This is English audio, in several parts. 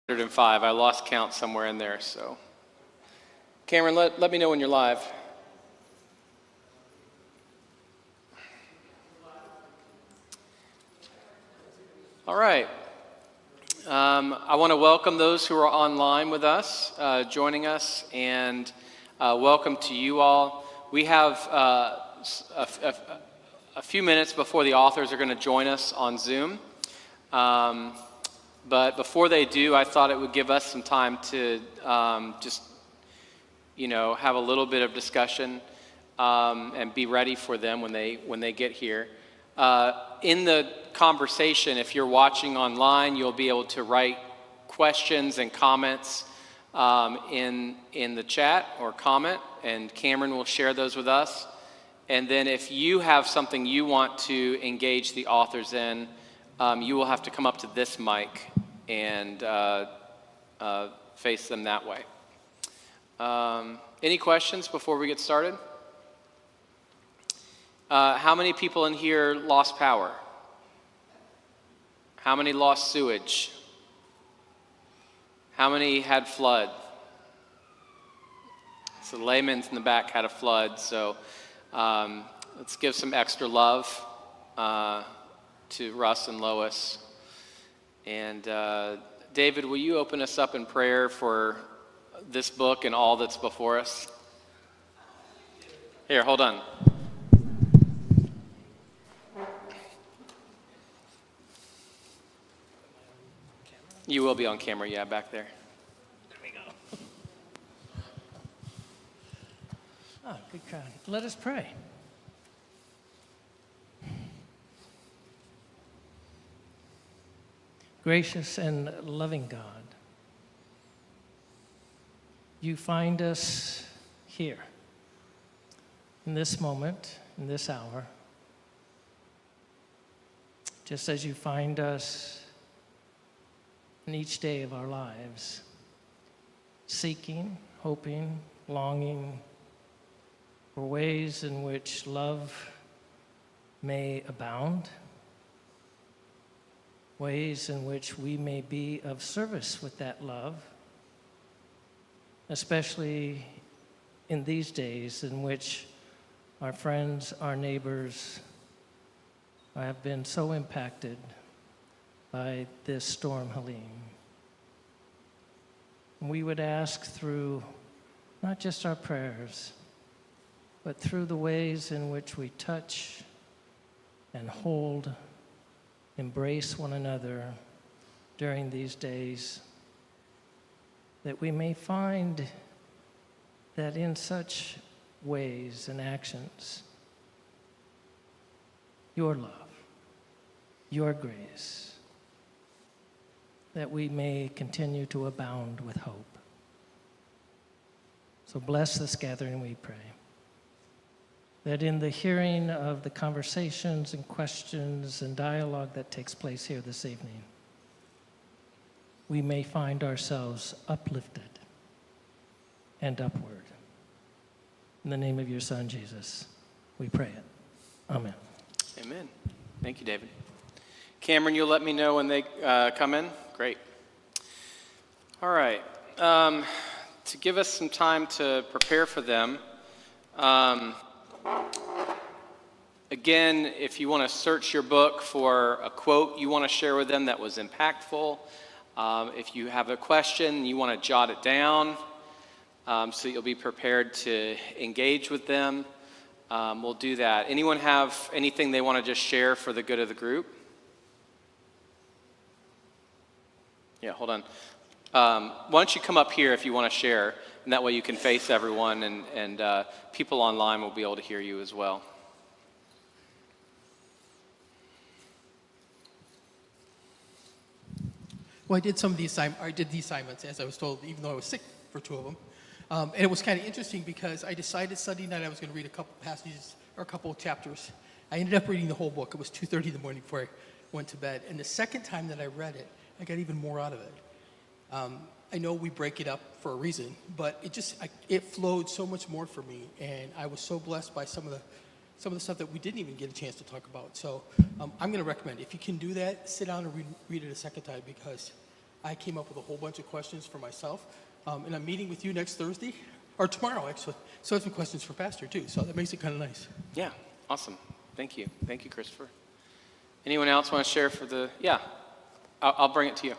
105. I lost count somewhere in there, so. Cameron, let me know when you're live. All right. I want to welcome those who are online with us, joining us, and welcome to you all. We have a few minutes before the authors are going to join us on Zoom. But before they do, I thought it would give us some time to just, have a little bit of discussion and be ready for them when they get here. In the conversation, if you're watching online, you'll be able to write questions and comments in the chat or comment, and Cameron will share those with us. And then if you have something you want to engage the authors in, you will have to come up to this mic and face them that way. Any questions before we get started? How many people in here lost power? How many lost sewage? How many had flood? So the layman's in the back had a flood, so let's give some extra love to Russ and Lois. And David, will you open us up in prayer for this book and all that's before us? Here, hold on. You will be on camera, yeah, back there. There we go. Oh, good crowd. Let us pray. Gracious and loving God, you find us here in this moment, in this hour, just as you find us in each day of our lives, seeking, hoping, longing for ways in which love may abound, ways in which we may be of service with that love, especially in these days in which our friends, our neighbors have been so impacted by this storm Helene. We would ask through not just our prayers, but through the ways in which we touch and hold, embrace one another during these days, that we may find that in such ways and actions, your love, your grace, that we may continue to abound with hope. So bless this gathering, we pray, that in the hearing of the conversations and questions and dialogue that takes place here this evening, we may find ourselves uplifted and upward. In the name of your Son, Jesus, we pray it. Amen. Amen. Thank you, David. Cameron, you'll let me know when they come in? Great. All right. To give us some time to prepare for them, again, if you want to search your book for a quote you want to share with them that was impactful, if you have a question, you want to jot it down so you'll be prepared to engage with them, we'll do that. Anyone have anything they want to just share for the good of the group? Yeah, hold on. Why don't you come up here if you want to share, and that way you can face everyone, and people online will be able to hear you as well. Well, I did the assignments as I was told, even though I was sick for two of them. And it was kind of interesting because I decided Sunday night I was going to read a couple passages or a couple of chapters. I ended up reading the whole book. It was 2:30 in the morning before I went to bed. And the second time that I read it, I got even more out of it. I know we break it up for a reason, but it flowed so much more for me, and I was so blessed by some of the stuff that we didn't even get a chance to talk about. So I'm going to recommend, if you can do that, sit down and read it a second time, because I came up with a whole bunch of questions for myself. And I'm meeting with you next Thursday, or tomorrow, actually. So I have some questions for Pastor, too. So that makes it kind of nice. Yeah, awesome. Thank you. Thank you, Christopher. Anyone else want to share for the, yeah, I'll bring it to you.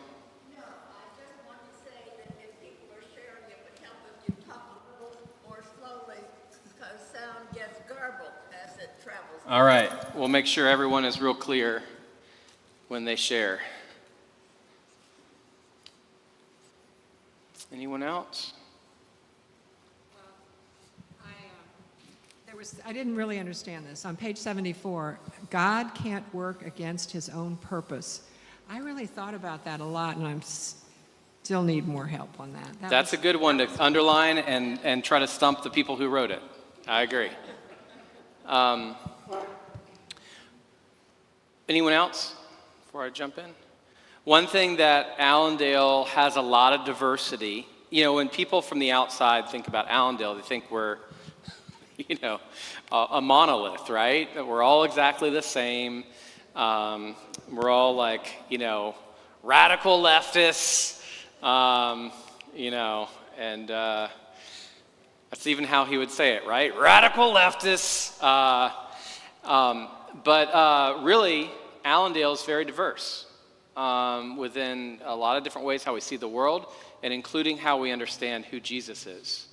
No, I just want to say that if people are sharing, it would help if you talk a little more slowly because sound gets garbled as it travels. All right, we'll make sure everyone is real clear when they share. Anyone else? I didn't really understand this. On page 74, God can't work against his own purpose. I really thought about that a lot, and I'm still need more help on that. That's a good one to underline and try to stump the people who wrote it. I agree. Anyone else before I jump in? One thing that Allendale has a lot of diversity. You know, when people from the outside think about Allendale, they think we're a monolith, right? That we're all exactly the same. We're all like, radical leftists, and that's even how he would say it, right? Radical leftists. But really, Allendale is very diverse within a lot of different ways how we see the world, and including how we understand who Jesus is.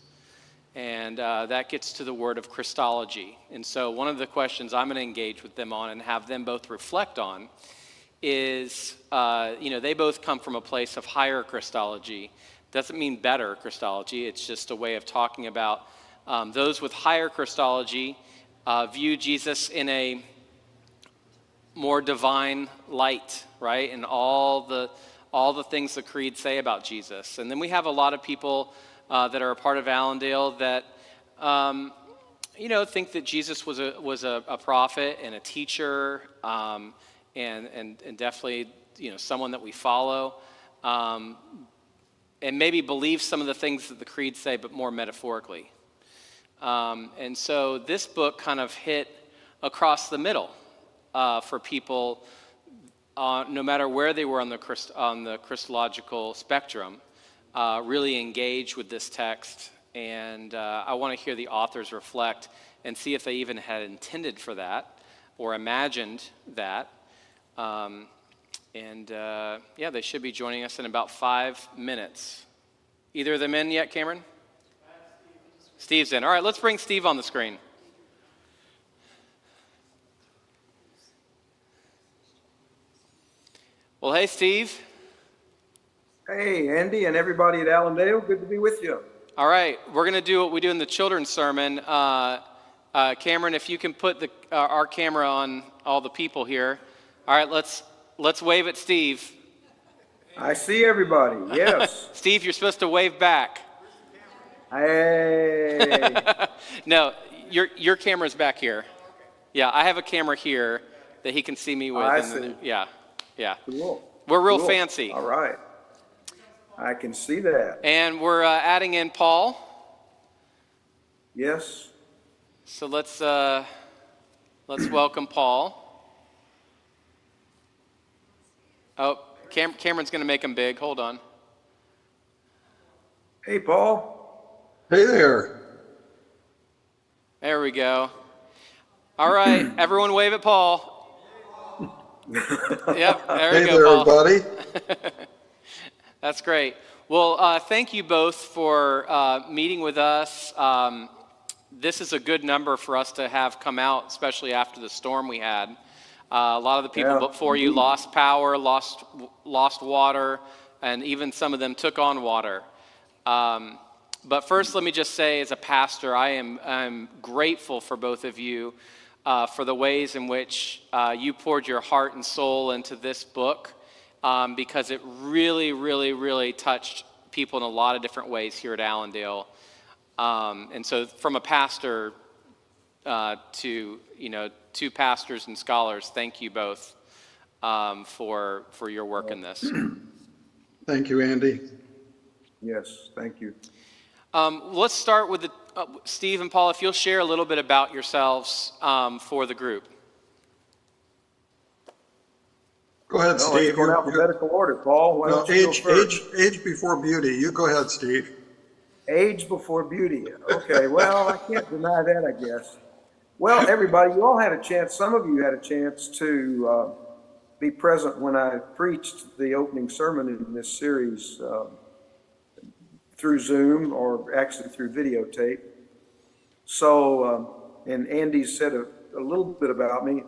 And that gets to the word of Christology. And so one of the questions I'm going to engage with them on and have them both reflect on is, they both come from a place of higher Christology. Doesn't mean better Christology. It's just a way of talking about those with higher Christology view Jesus in a more divine light, right? And all the things the creeds say about Jesus. And then we have a lot of people that are a part of Allendale that, think that Jesus was a prophet and a teacher, and definitely, someone that we follow, and maybe believe some of the things that the creeds say, but more metaphorically. And so this book kind of hit across the middle for people, no matter where they were on the Christological spectrum. Really engage with this text, and I want to hear the authors reflect and see if they even had intended for that or imagined that. They should be joining us in about 5 minutes. Either of them in yet, Cameron? Steve's in. All right, let's bring Steve on the screen. Well, hey, Steve. Hey, Andy and everybody at Allendale. Good to be with you. All right, we're going to do what we do in the children's sermon. Cameron, if you can put our camera on all the people here. All right, let's wave at Steve. I see everybody, yes. Steve, you're supposed to wave back. Hey. No, your camera's back here. Yeah, I have a camera here that he can see me with. I see. Yeah. Cool. We're real Cool. fancy. All right. I can see that. And we're adding in Paul. Yes. So let's welcome Paul. Oh, Cameron's going to make him big. Hold on. Hey, Paul. Hey there. There we go. All right, everyone wave at Paul. Yep, there Hey we there, go, Paul. everybody. That's great. Well, thank you both for meeting with us. This is a good number for us to have come out, especially after the storm we had. A lot of the people before you lost power, lost water, and even some of them took on water. But first, let me just say, as a pastor, I'm grateful for both of you for the ways in which you poured your heart and soul into this book. Because it really, really, really touched people in a lot of different ways here at Allendale. And so from a pastor to two pastors and scholars, thank you both for your work in this. Thank you, Andy. Yes, thank you. Let's start with Steve and Paul, if you'll share a little bit about yourselves for the group. Go ahead, No, let's Steve. go in alphabetical order. Paul, why No, don't you go first? age before beauty. You go ahead, Steve. Age before beauty. Okay, well, I can't deny that, I guess. Well, everybody, you all had a chance, some of you had a chance to be present when I preached the opening sermon in this series through Zoom or actually through videotape. So, and Andy said a little bit about me.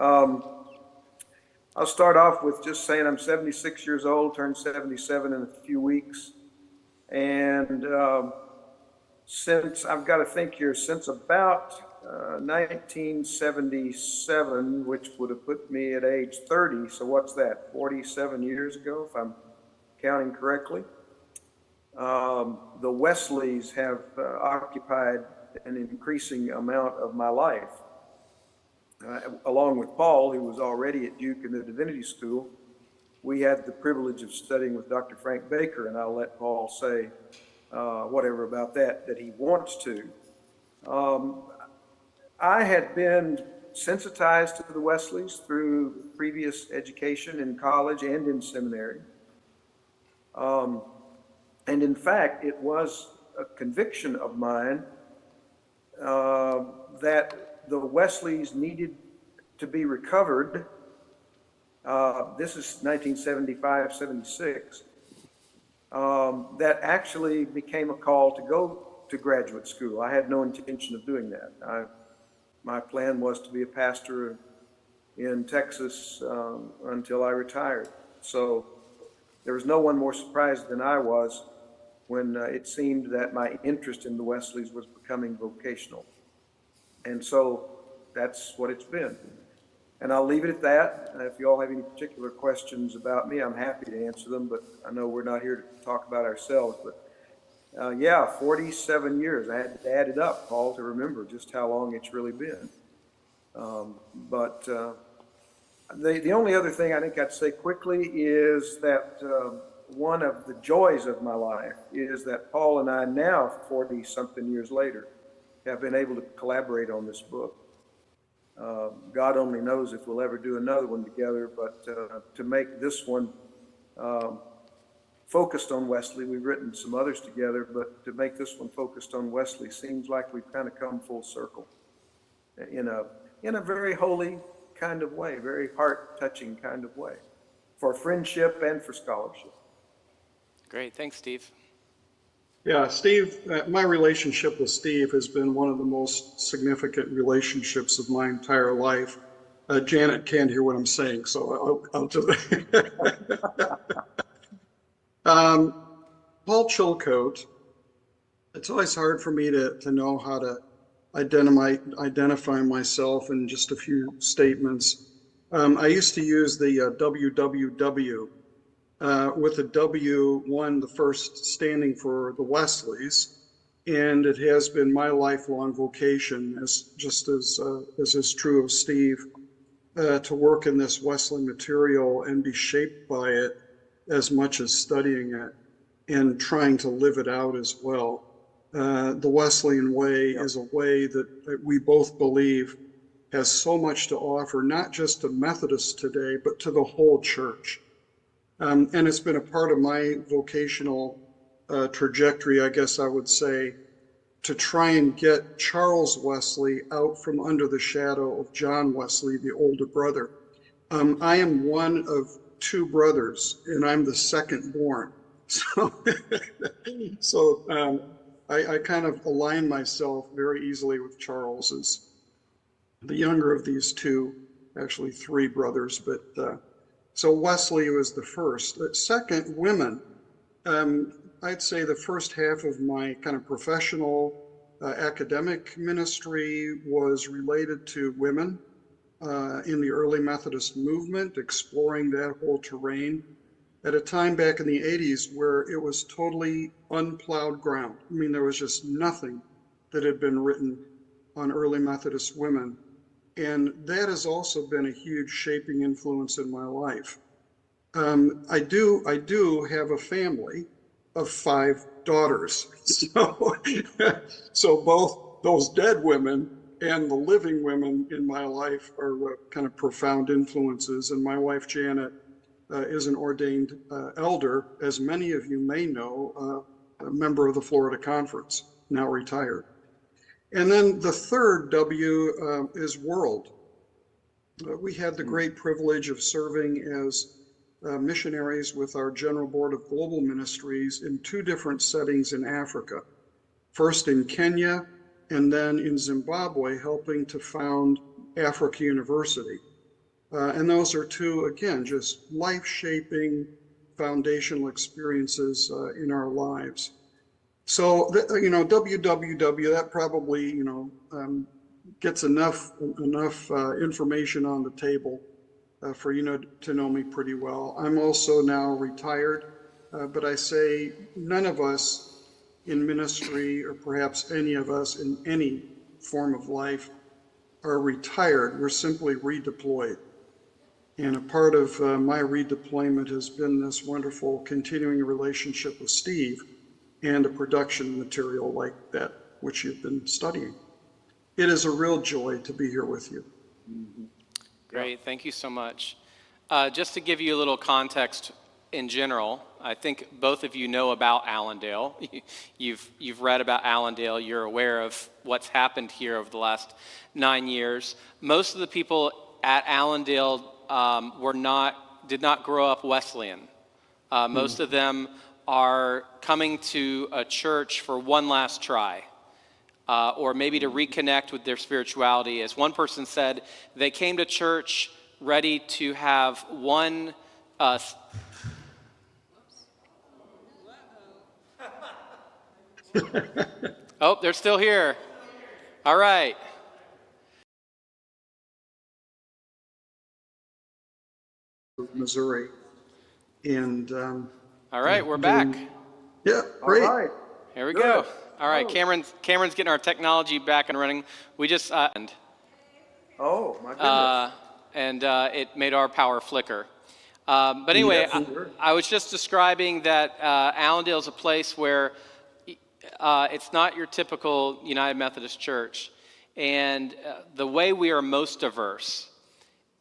I'll start off with just saying I'm 76 years old, turned 77 in a few weeks. And since, I've got to think here, since about 1977, which would have put me at age 30, so what's that, 47 years ago, if I'm counting correctly? The Wesleys have occupied an increasing amount of my life. Along with Paul, who was already at Duke in the Divinity School, we had the privilege of studying with Dr. Frank Baker, and I'll let Paul say whatever about that he wants to. I had been sensitized to the Wesleys through previous education in college and in seminary. And in fact, it was a conviction of mine that the Wesleys needed to be recovered. This is 1975, 76. That actually became a call to go to graduate school. I had no intention of doing that. My plan was to be a pastor in Texas until I retired. So there was no one more surprised than I was when it seemed that my interest in the Wesleys was becoming vocational. And so that's what it's been. And I'll leave it at that. If you all have any particular questions about me, I'm happy to answer them, but I know we're not here to talk about ourselves. But yeah, 47 years. I had to add it up, Paul, to remember just how long it's really been. The only other thing I think I'd say quickly is that one of the joys of my life is that Paul and I now, 40-something years later, have been able to collaborate on this book. God only knows if we'll ever do another one together, but to make this one focused on Wesley, we've written some others together, but to make this one focused on Wesley seems like we've kind of come full circle in a very holy kind of way, very heart-touching kind of way, for friendship and for scholarship. Great, thanks, Steve. Yeah, Steve, my relationship with Steve has been one of the most significant relationships of my entire life. Janet can't hear what I'm saying, so I'll just... Paul Chilcote, it's always hard for me to know how to identify myself in just a few statements. I used to use the WWW, with the W1, the first standing for the Wesleys, and it has been my lifelong vocation, as is true of Steve, to work in this Wesley material and be shaped by it as much as studying it and trying to live it out as well. The Wesleyan way is a way that we both believe has so much to offer, not just to Methodists today, but to the whole church. And it's been a part of my vocational trajectory, I guess I would say, to try and get Charles Wesley out from under the shadow of John Wesley, the older brother. I am one of two brothers, and I'm the second born. So, I kind of align myself very easily with Charles as the younger of these two, actually three brothers, but so Wesley was the first. Second, women. I'd say the first half of my kind of professional academic ministry was related to women in the early Methodist movement, exploring that whole terrain at a time back in the 80s where it was totally unplowed ground. I mean, there was just nothing that had been written on early Methodist women. And that has also been a huge shaping influence in my life. I do have a family of 5 daughters. So both those dead women and the living women in my life are kind of profound influences. And my wife, Janet, is an ordained elder, as many of you may know, a member of the Florida Conference, now retired. And then the third W is world. We had the great privilege of serving as missionaries with our General Board of Global Ministries in 2 different settings in Africa. First in Kenya, and then in Zimbabwe, helping to found Africa University. And those are 2, again, just life-shaping foundational experiences in our lives. So, WWW, that probably, gets enough information on the table for you to know me pretty well. I'm also now retired, but I say none of us in ministry, or perhaps any of us in any form of life, are retired. We're simply redeployed. And a part of my redeployment has been this wonderful continuing relationship with Steve and a production material like that, which you've been studying. It is a real joy to be here with you. Great, thank you so much. Just to give you a little context in general, I think both of you know about Allendale. You've read about Allendale. You're aware of what's happened here over the last 9 years. Most of the people at Allendale did not grow up Wesleyan. Most of them are coming to a church for one last try, or maybe to reconnect with their spirituality. As one person said, they came to church ready to have one oh, they're still here. All right. Missouri. And all right, we're back. Yeah, great. All right. Here we Good. go. All right, Oh. Cameron's getting our technology back and running. We just Oh, my goodness. and it made our power flicker. But anyway, Yes, sure. I was just describing that Allendale is a place where it's not your typical United Methodist Church. And the way we are most diverse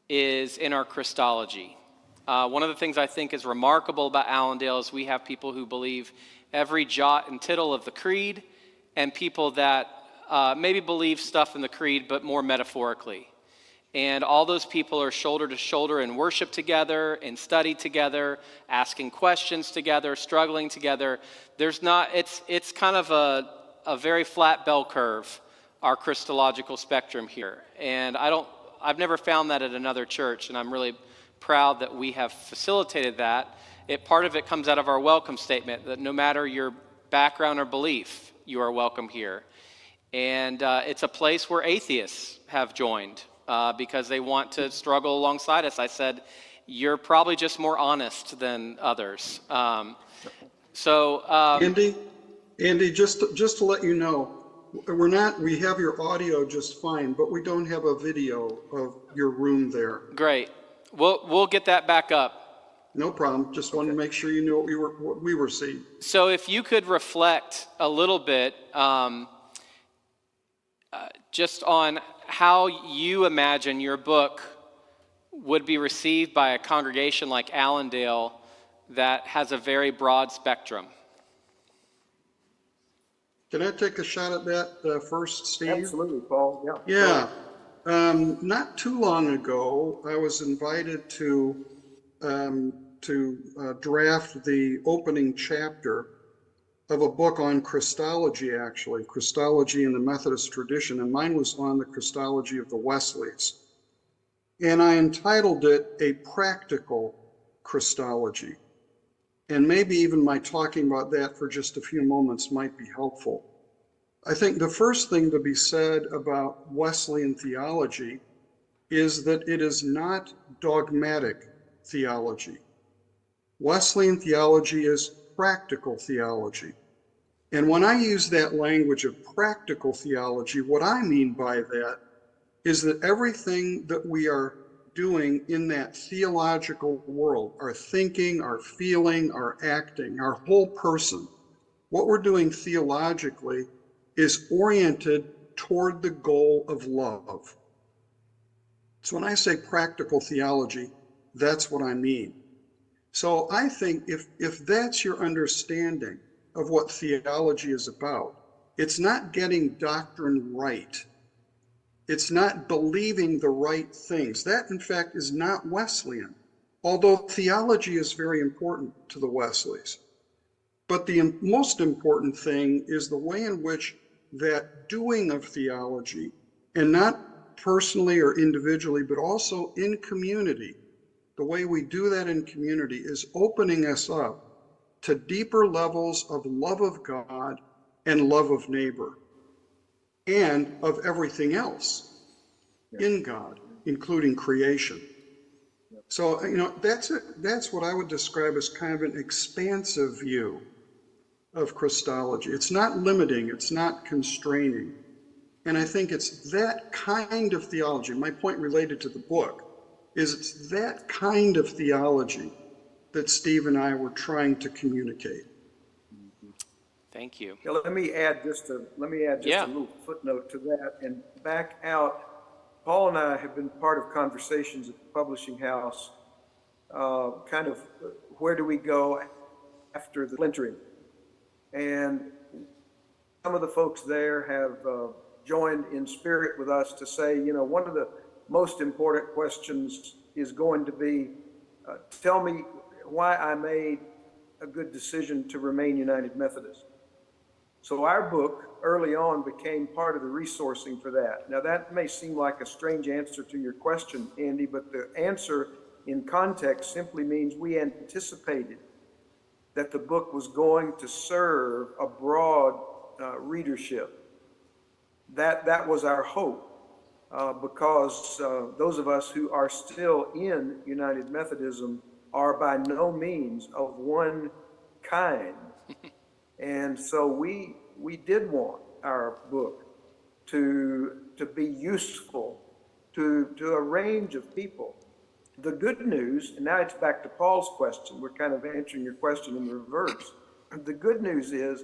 is in our Christology. One of the things I think is remarkable about Allendale is we have people who believe every jot and tittle of the creed, and people that maybe believe stuff in the creed, but more metaphorically. And all those people are shoulder to shoulder in worship together, in study together, asking questions together, struggling together. It's kind of a very flat bell curve, our Christological spectrum here. And I've never found that at another church, and I'm really proud that we have facilitated that. Part of it comes out of our welcome statement, that no matter your background or belief, you are welcome here. And it's a place where atheists have joined because they want to struggle alongside us. I said, you're probably just more honest than others. Andy, just to let you know, we have your audio just fine, but we don't have a video of your room there. Great. We'll get that back up. No problem. Just wanted to make sure you knew what we were seeing. So if you could reflect a little bit just on how you imagine your book would be received by a congregation like Allendale that has a very broad spectrum. Can I take a shot at that first, Steve? Absolutely, Paul. Yeah. Yeah. Not too long ago, I was invited to draft the opening chapter of a book on Christology, actually, Christology in the Methodist tradition, and mine was on the Christology of the Wesleys. And I entitled it A Practical Christology. And maybe even my talking about that for just a few moments might be helpful. I think the first thing to be said about Wesleyan theology is that it is not dogmatic theology. Wesleyan theology is practical theology. And when I use that language of practical theology, what I mean by that is that everything that we are doing in that theological world, our thinking, our feeling, our acting, our whole person, what we're doing theologically is oriented toward the goal of love. So when I say practical theology, that's what I mean. So I think if that's your understanding of what theology is about, it's not getting doctrine right. It's not believing the right things. That, in fact, is not Wesleyan, although theology is very important to the Wesleys. But the most important thing is the way in which that doing of theology, and not personally or individually, but also in community, the way we do that in community is opening us up to deeper levels of love of God and love of neighbor and of everything else in God, including creation. So, that's what I would describe as kind of an expansive view of Christology. It's not limiting, it's not constraining. And I think it's that kind of theology. My point related to the book is it's that kind of theology that Steve and I were trying to communicate. Thank you. Yeah, let me add just a Yeah. little footnote to that and back out. Paul and I have been part of conversations at the publishing house, kind of where do we go after the splintering? And some of the folks there have joined in spirit with us to say, one of the most important questions is going to be, tell me why I made a good decision to remain United Methodist. So our book early on became part of the resourcing for that. Now that may seem like a strange answer to your question, Andy, but the answer in context simply means we anticipated that the book was going to serve a broad readership. That was our hope, because those of us who are still in United Methodism are by no means of one kind. And so we did want our book to be useful to a range of people. The good news, and now it's back to Paul's question, we're kind of answering your question in reverse. The good news is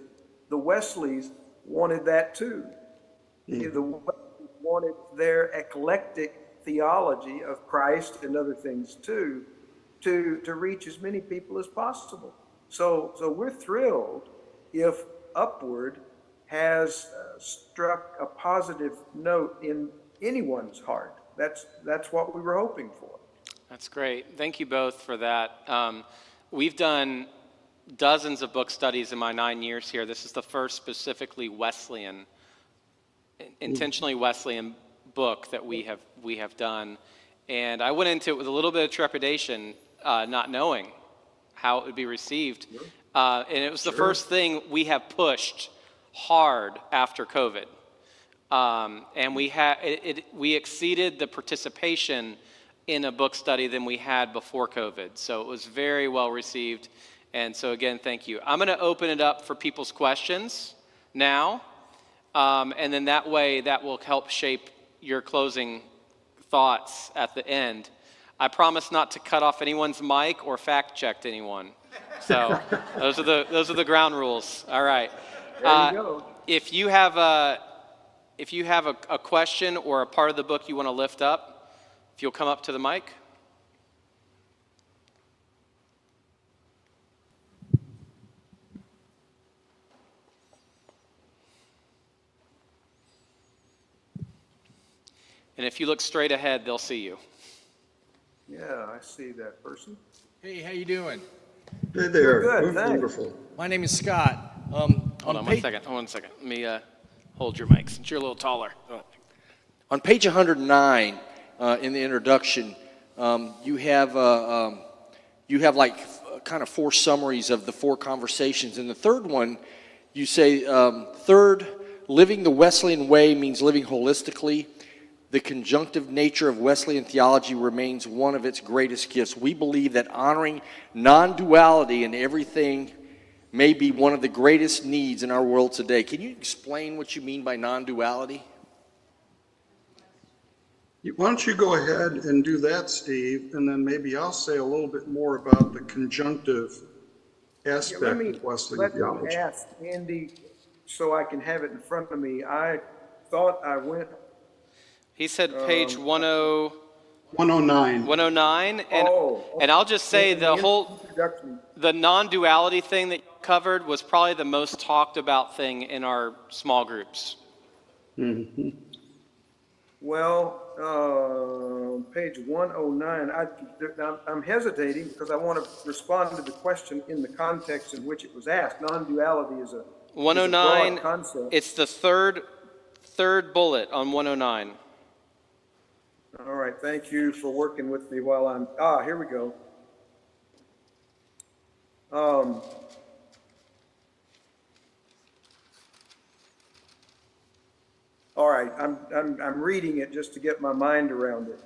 the Wesleys wanted that too. The Wesleys wanted their eclectic theology of Christ and other things too, to reach as many people as possible. So we're thrilled if Upward has struck a positive note in anyone's heart. That's what we were hoping for. That's great. Thank you both for that. We've done dozens of book studies in my 9 years here. This is the first specifically Wesleyan, intentionally Wesleyan book that we have done. And I went into it with a little bit of trepidation, not knowing how it would be received. And it was the first thing we have pushed hard after COVID. And we exceeded the participation in a book study than we had before COVID. So it was very well received. And so again, thank you. I'm going to open it up for people's questions now. And then that way, that will help shape your closing thoughts at the end. I promise not to cut off anyone's mic or fact check anyone. So those are the ground rules. All right. There you go. If you have a question or a part of the book you want to lift up, if you'll come up to the mic. And if you look straight ahead, they'll see you. Yeah, I see that person. Hey, how you doing? Hey there. Good, thanks. Wonderful. My name is Scott. Hold on one second. Let me hold your mic since you're a little taller. On page 109 in the introduction, you have like kind of 4 summaries of the 4 conversations. In the third one, you say, third, living the Wesleyan way means living holistically. The conjunctive nature of Wesleyan theology remains one of its greatest gifts. We believe that honoring non-duality in everything may be one of the greatest needs in our world today. Can you explain what you mean by non-duality? Why don't you go ahead and do that, Steve, and then maybe I'll say a little bit more about the conjunctive aspect of Wesleyan theology. Let me ask Andy so I can have it in front of me. I thought I went, He said page 109. 109, oh. and I'll just say in the whole introduction. the non-duality thing that you covered was probably the most talked about thing in our small groups. Well, page 109, I'm hesitating because I want to respond to the question in the context in which it was asked. Non-duality is a 109, broad concept. it's the third bullet on 109. All right, thank you for working with me while here we go. All right, I'm reading it just to get my mind around it.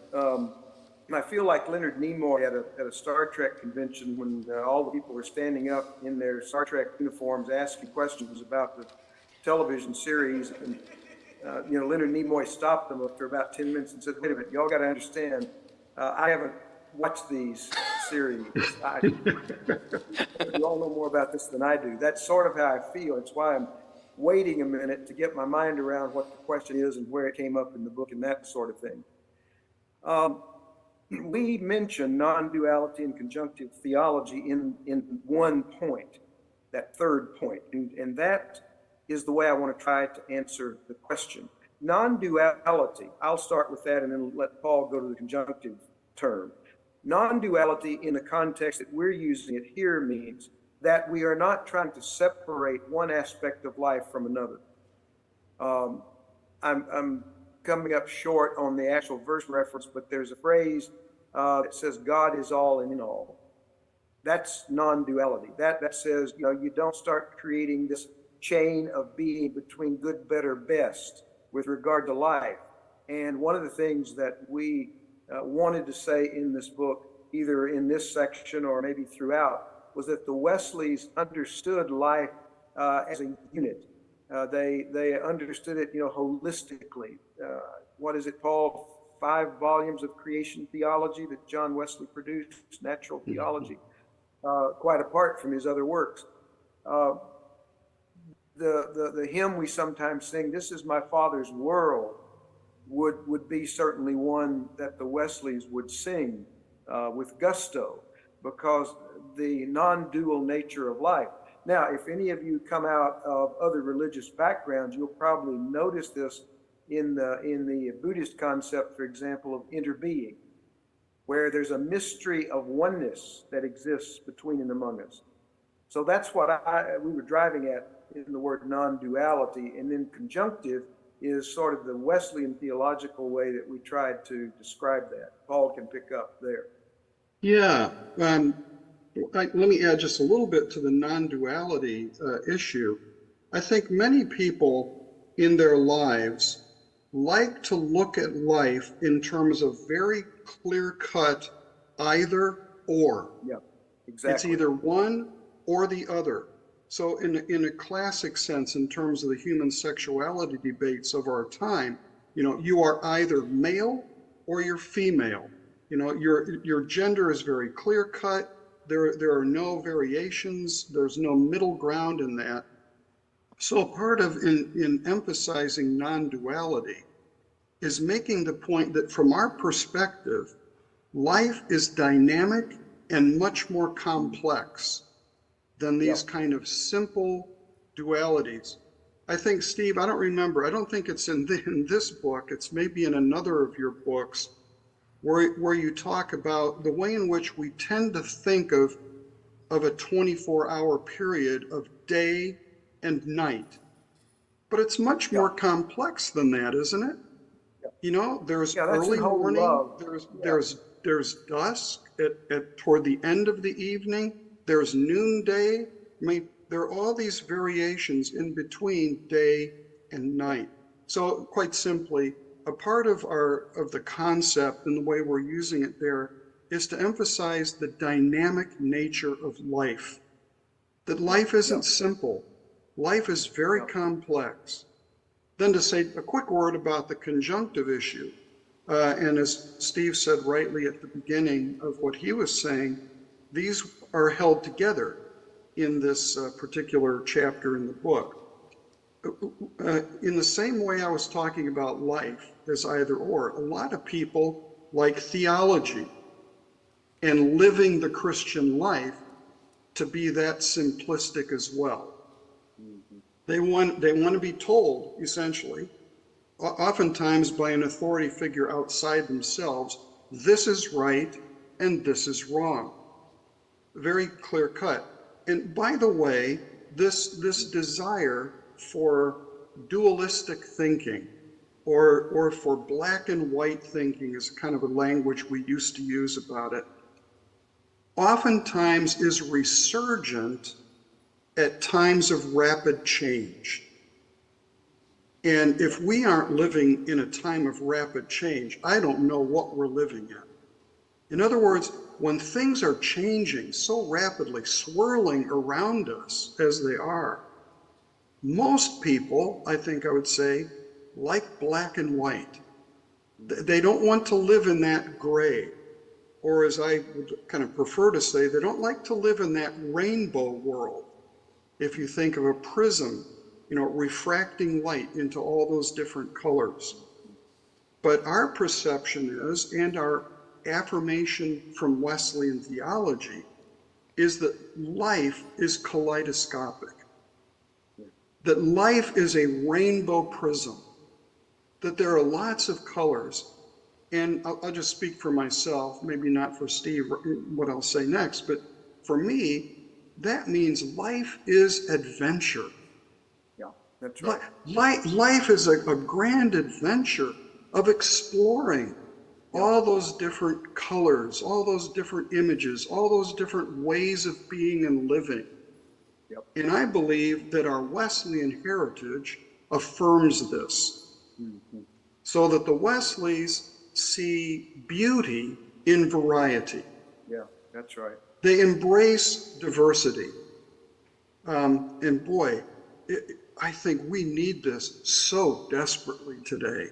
I feel like Leonard Nimoy at a Star Trek convention when all the people were standing up in their Star Trek uniforms asking questions about the television series. And, Leonard Nimoy stopped them after about 10 minutes and said, wait a minute, y'all got to understand, I haven't watched these series. You all know more about this than I do. That's sort of how I feel. It's why I'm waiting a minute to get my mind around what the question is and where it came up in the book and that sort of thing. We mention non-duality and conjunctive theology in one point, that third point, and that is the way I want to try to answer the question. Non-duality, I'll start with that and then let Paul go to the conjunctive term. Non-duality in the context that we're using it here means that we are not trying to separate one aspect of life from another. I'm coming up short on the actual verse reference, but there's a phrase that says God is all and in all. That's non-duality. That says, you don't start creating this chain of being between good, better, best with regard to life. And one of the things that we wanted to say in this book, either in this section or maybe throughout, was that the Wesleys understood life as a unit. They understood it, holistically. What is it, Paul? 5 volumes of creation theology that John Wesley produced, natural theology, quite apart from his other works. The hymn we sometimes sing, "This is my Father's world," would be certainly one that the Wesleys would sing with gusto, because the non-dual nature of life. Now, if any of you come out of other religious backgrounds, you'll probably notice this in the Buddhist concept, for example, of interbeing, where there's a mystery of oneness that exists between and among us. So that's what we were driving at in the word non-duality, and then conjunctive is sort of the Wesleyan theological way that we tried to describe that. Paul can pick up there. Yeah, let me add just a little bit to the non-duality issue. I think many people in their lives like to look at life in terms of very clear-cut either or. Yeah, exactly. It's either one or the other. So in a classic sense, in terms of the human sexuality debates of our time, you are either male or you're female. Your gender is very clear-cut. There are no variations. There's no middle ground in that. So part of in emphasizing non-duality is making the point that from our perspective, life is dynamic and much more complex than these kind of simple dualities. I think, Steve, I don't think it's in this book, it's maybe in another of your books, where you talk about the way in which we tend to think of a 24-hour period of day and night. But it's much more complex than that, isn't it? There's early morning, there's dusk toward the end of the evening, there's noonday. I mean, there are all these variations in between day and night. So quite simply, a part of the concept and the way we're using it there is to emphasize the dynamic nature of life. That life isn't simple. Life is very complex. Then to say a quick word about the conjunctive issue, and as Steve said rightly at the beginning of what he was saying, these are held together in this particular chapter in the book. in the same way I was talking about life as either or, a lot of people like theology and living the Christian life to be that simplistic as well. They want to be told, essentially, oftentimes by an authority figure outside themselves, this is right and this is wrong. Very clear cut. And by the way, this desire for dualistic thinking or for black and white thinking is kind of a language we used to use about it, oftentimes is resurgent at times of rapid change. And if we aren't living in a time of rapid change, I don't know what we're living in. In other words, when things are changing so rapidly, swirling around us as they are, most people, I think I would say, like black and white. They don't want to live in that gray, or as I would kind of prefer to say, they don't like to live in that rainbow world. If you think of a prism, refracting light into all those different colors. But our perception is, and our affirmation from Wesleyan theology, is that life is kaleidoscopic. That life is a rainbow prism. That there are lots of colors. And I'll just speak for myself, maybe not for Steve, what I'll say next, but for me, that means life is adventure. Yeah, that's right. Life is a grand adventure of exploring all those different colors, all those different images, all those different ways of being and living. Yep. And I believe that our Wesleyan heritage affirms this. Mm-hmm. So that the Wesleys see beauty in variety. Yeah, that's right. They embrace diversity. And boy, I think we need this so desperately today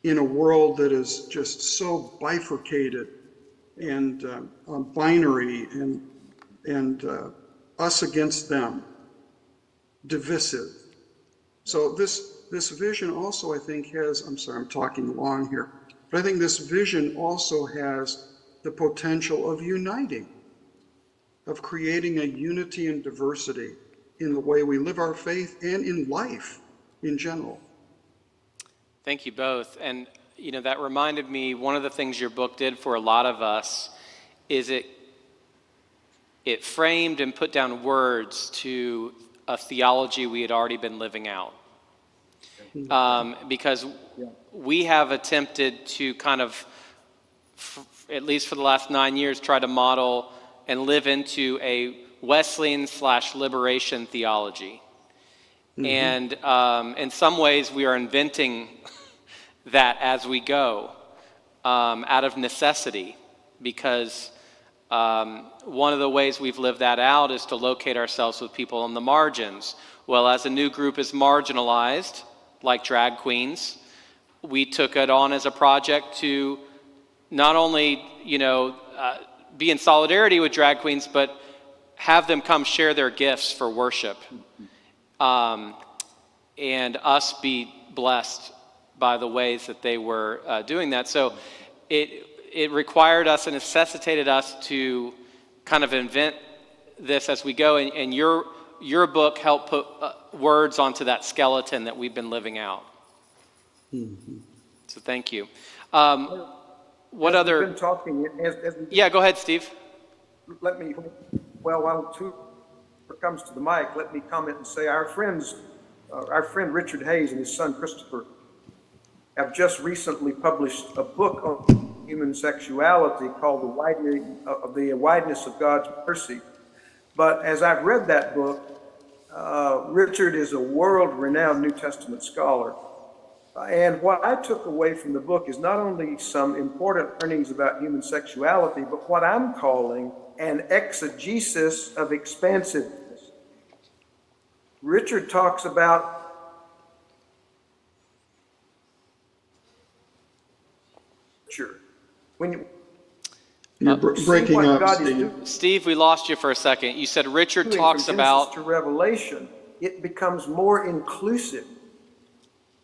in a world that is just so bifurcated and binary and us against them, divisive. So this vision also, I think, has, I'm sorry, I'm talking long here, but I think this vision also has the potential of uniting, of creating a unity and diversity in the way we live our faith and in life in general. Thank you both. And, that reminded me, one of the things your book did for a lot of us is it framed and put down words to a theology we had already been living out. Because we have attempted to kind of, at least for the last 9 years, try to model and live into a Wesleyan/liberation theology. Mm-hmm. And in some ways, we are inventing that as we go, out of necessity, because one of the ways we've lived that out is to locate ourselves with people on the margins. Well, as a new group is marginalized, like drag queens, we took it on as a project to not only, be in solidarity with drag queens, but have them come share their gifts for worship, and us be blessed by the ways that they were doing that. So it required us and necessitated us to kind of invent this as we go, and your book helped put words onto that skeleton that we've been living out. Mm-hmm. So thank you. What other? Been talking. Yeah, go ahead, Steve. While Tuber comes to the mic, let me comment and say our friend Richard Hayes and his son Christopher have just recently published a book on human sexuality called The Wideness of God's Mercy. But as I've read that book, Richard is a world-renowned New Testament scholar. And what I took away from the book is not only some important learnings about human sexuality, but what I'm calling an exegesis of expansiveness. Richard talks about when you're breaking up, Steve. Steve, we lost you for a second. You said Richard talks about to Revelation. it becomes more inclusive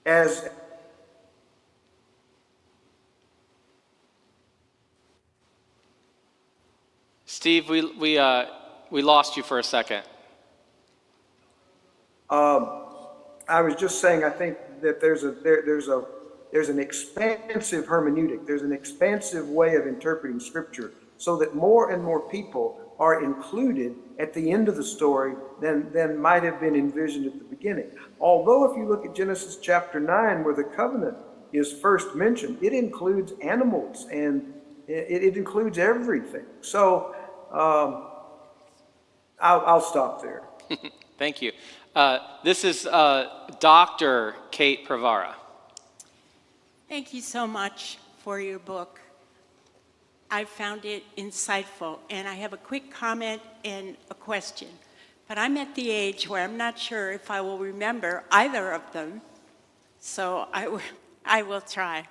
as Steve, we lost you for a second. I was just saying, I think that there's an expansive hermeneutic. There's an expansive way of interpreting Scripture, so that more and more people are included at the end of the story than might have been envisioned at the beginning. Although, if you look at Genesis chapter 9, where the covenant is first mentioned, it includes animals and it includes everything. So I'll stop there. Thank you. This is Dr. Kate Pravara. Thank you so much for your book. I found it insightful, and I have a quick comment and a question. But I'm at the age where I'm not sure if I will remember either of them, so I will try.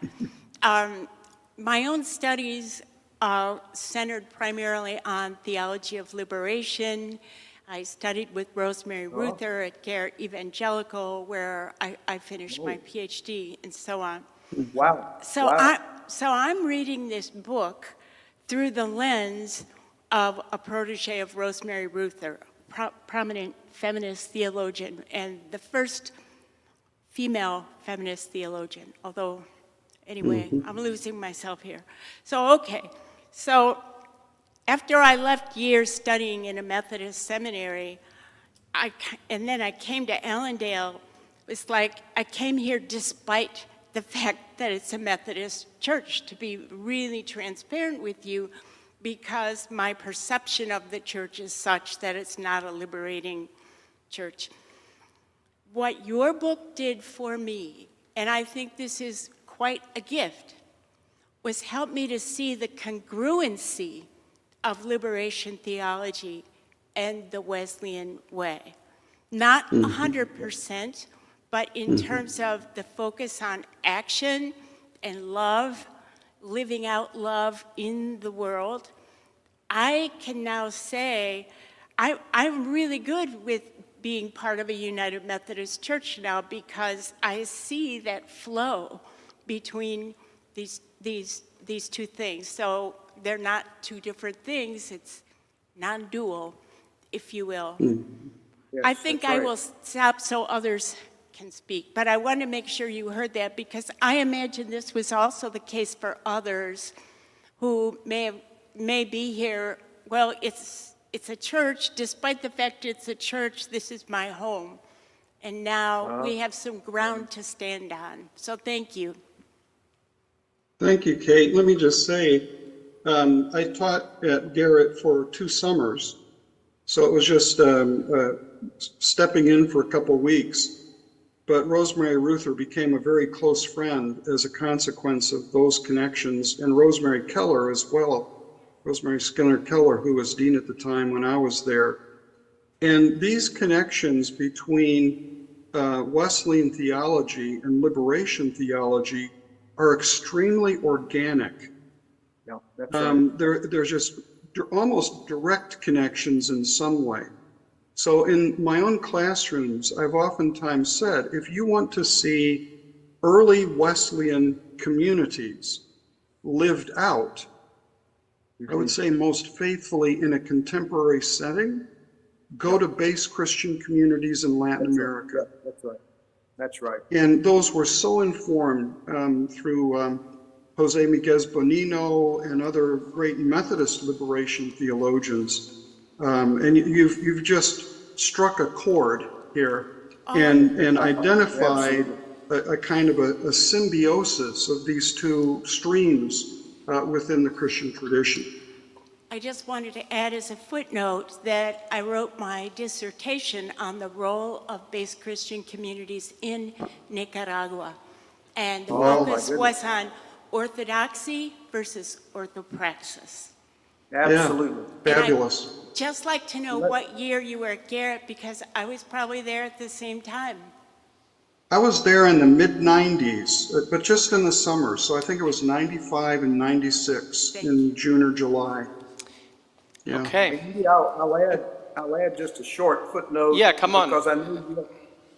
My own studies are centered primarily on theology of liberation. I studied with Rosemary Ruther at Garrett Evangelical, where I finished my PhD, and so on. Wow. So Wow. I'm reading this book through the lens of a protege of Rosemary Ruther, prominent feminist theologian, and the first female feminist theologian, although, anyway, I'm losing myself here. So after I left years studying in a Methodist seminary, and then I came to Allendale, it was like I came here despite the fact that it's a Methodist church, to be really transparent with you, because my perception of the church is such that it's not a liberating church. What your book did for me, and I think this is quite a gift, was help me to see the congruency of liberation theology and the Wesleyan way. Not 100%, but in terms of the focus on action and love, living out love in the world, I can now say I'm really good with being part of a United Methodist Church now, because I see that flow between these two things. So they're not two different things, it's non-dual, if you will. Yes, I think that's right. I will stop so others can speak, but I want to make sure you heard that, because I imagine this was also the case for others who may be here. Well, it's a church, despite the fact it's a church, this is my home. And now we have some ground to stand on. So thank you. Thank you, Kate. Let me just say, I taught at Garrett for 2 summers, so it was just stepping in for a couple weeks. But Rosemary Ruther became a very close friend as a consequence of those connections, and Rosemary Keller as well, Rosemary Skinner Keller, who was dean at the time when I was there. And these connections between Wesleyan theology and liberation theology are extremely organic. Yeah, that's right. There's just almost direct connections in some way. So in my own classrooms, I've oftentimes said, if you want to see early Wesleyan communities lived out, I would say most faithfully in a contemporary setting, go to base Christian communities in Latin America. That's right. That's right. And those were so informed through Jose Miguel Bonino and other great Methodist liberation theologians. And you've just struck a chord here and identified a kind of a symbiosis of these two streams within the Christian tradition. I just wanted to add as a footnote that I wrote my dissertation on the role of base Christian communities in Nicaragua. And the focus was on orthodoxy versus orthopraxis. Absolutely. Yeah, fabulous. I'd just like to know what year you were at Garrett, because I was probably there at the same time. I was there in the mid-90s, but just in the summer. So I think it was 95 and 96 in June or July. Yeah. Okay. Maybe I'll add, I'll add just a short footnote. Yeah, come on. Because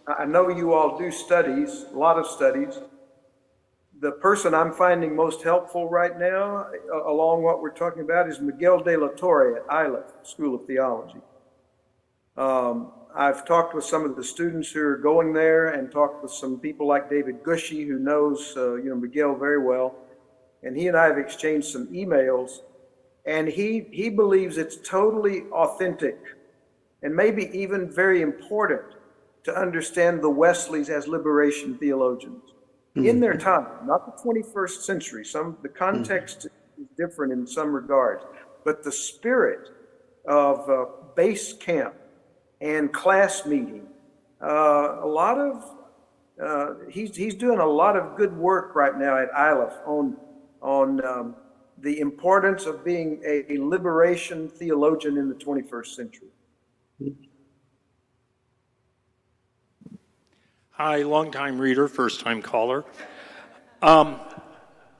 I know you all do studies, a lot of studies. The person I'm finding most helpful right now, along what we're talking about, is Miguel de la Torre at Aleph School of Theology. I've talked with some of the students who are going there, and talked with some people like David Gushy, who knows Miguel very well, and he and I have exchanged some emails, and he believes it's totally authentic and maybe even very important to understand the Wesleys as liberation theologians in their time, not the 21st century. The context is different in some regards, but the spirit of base camp and class meeting, he's doing a lot of good work right now at Aleph on the importance of being a liberation theologian in the 21st century. Hi, longtime reader, first-time caller. I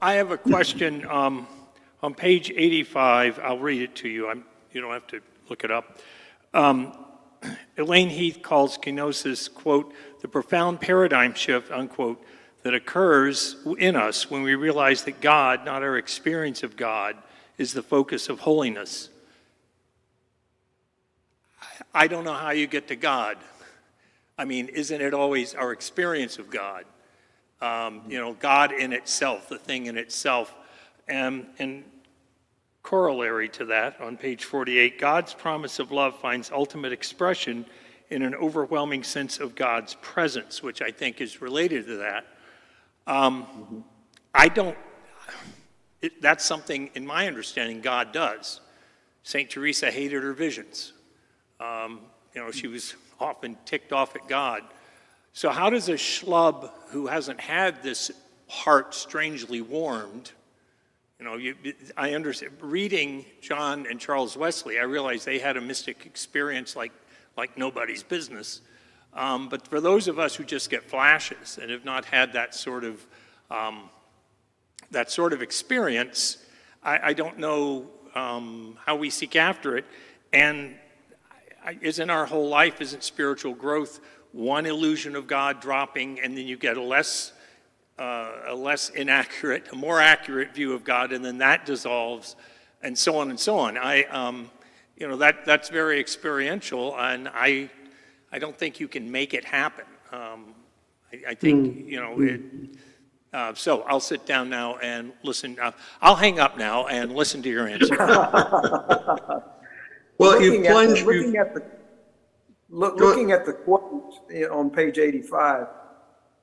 have a question on page 85. I'll read it to you. You don't have to look it up. Elaine Heath calls kenosis, quote, the profound paradigm shift, unquote, that occurs in us when we realize that God, not our experience of God, is the focus of holiness. I don't know how you get to God. I mean, isn't it always our experience of God? God in itself, the thing in itself. And corollary to that, on page 48, God's promise of love finds ultimate expression in an overwhelming sense of God's presence, which I think is related to that. That's something, in my understanding, God does. St. Teresa hated her visions. She was often ticked off at God. So how does a schlub who hasn't had this heart strangely warmed, I understand, reading John and Charles Wesley, I realize they had a mystic experience like nobody's business. But for those of us who just get flashes and have not had that sort of experience, I don't know how we seek after it. And isn't our whole life, isn't spiritual growth one illusion of God dropping, and then you get a less inaccurate, a more accurate view of God, and then that dissolves, and so on and so on. That's very experiential, and I don't think you can make it happen. I think so I'll sit down now and listen. I'll hang up now and listen to your answer. Well, looking at the quote on page 85,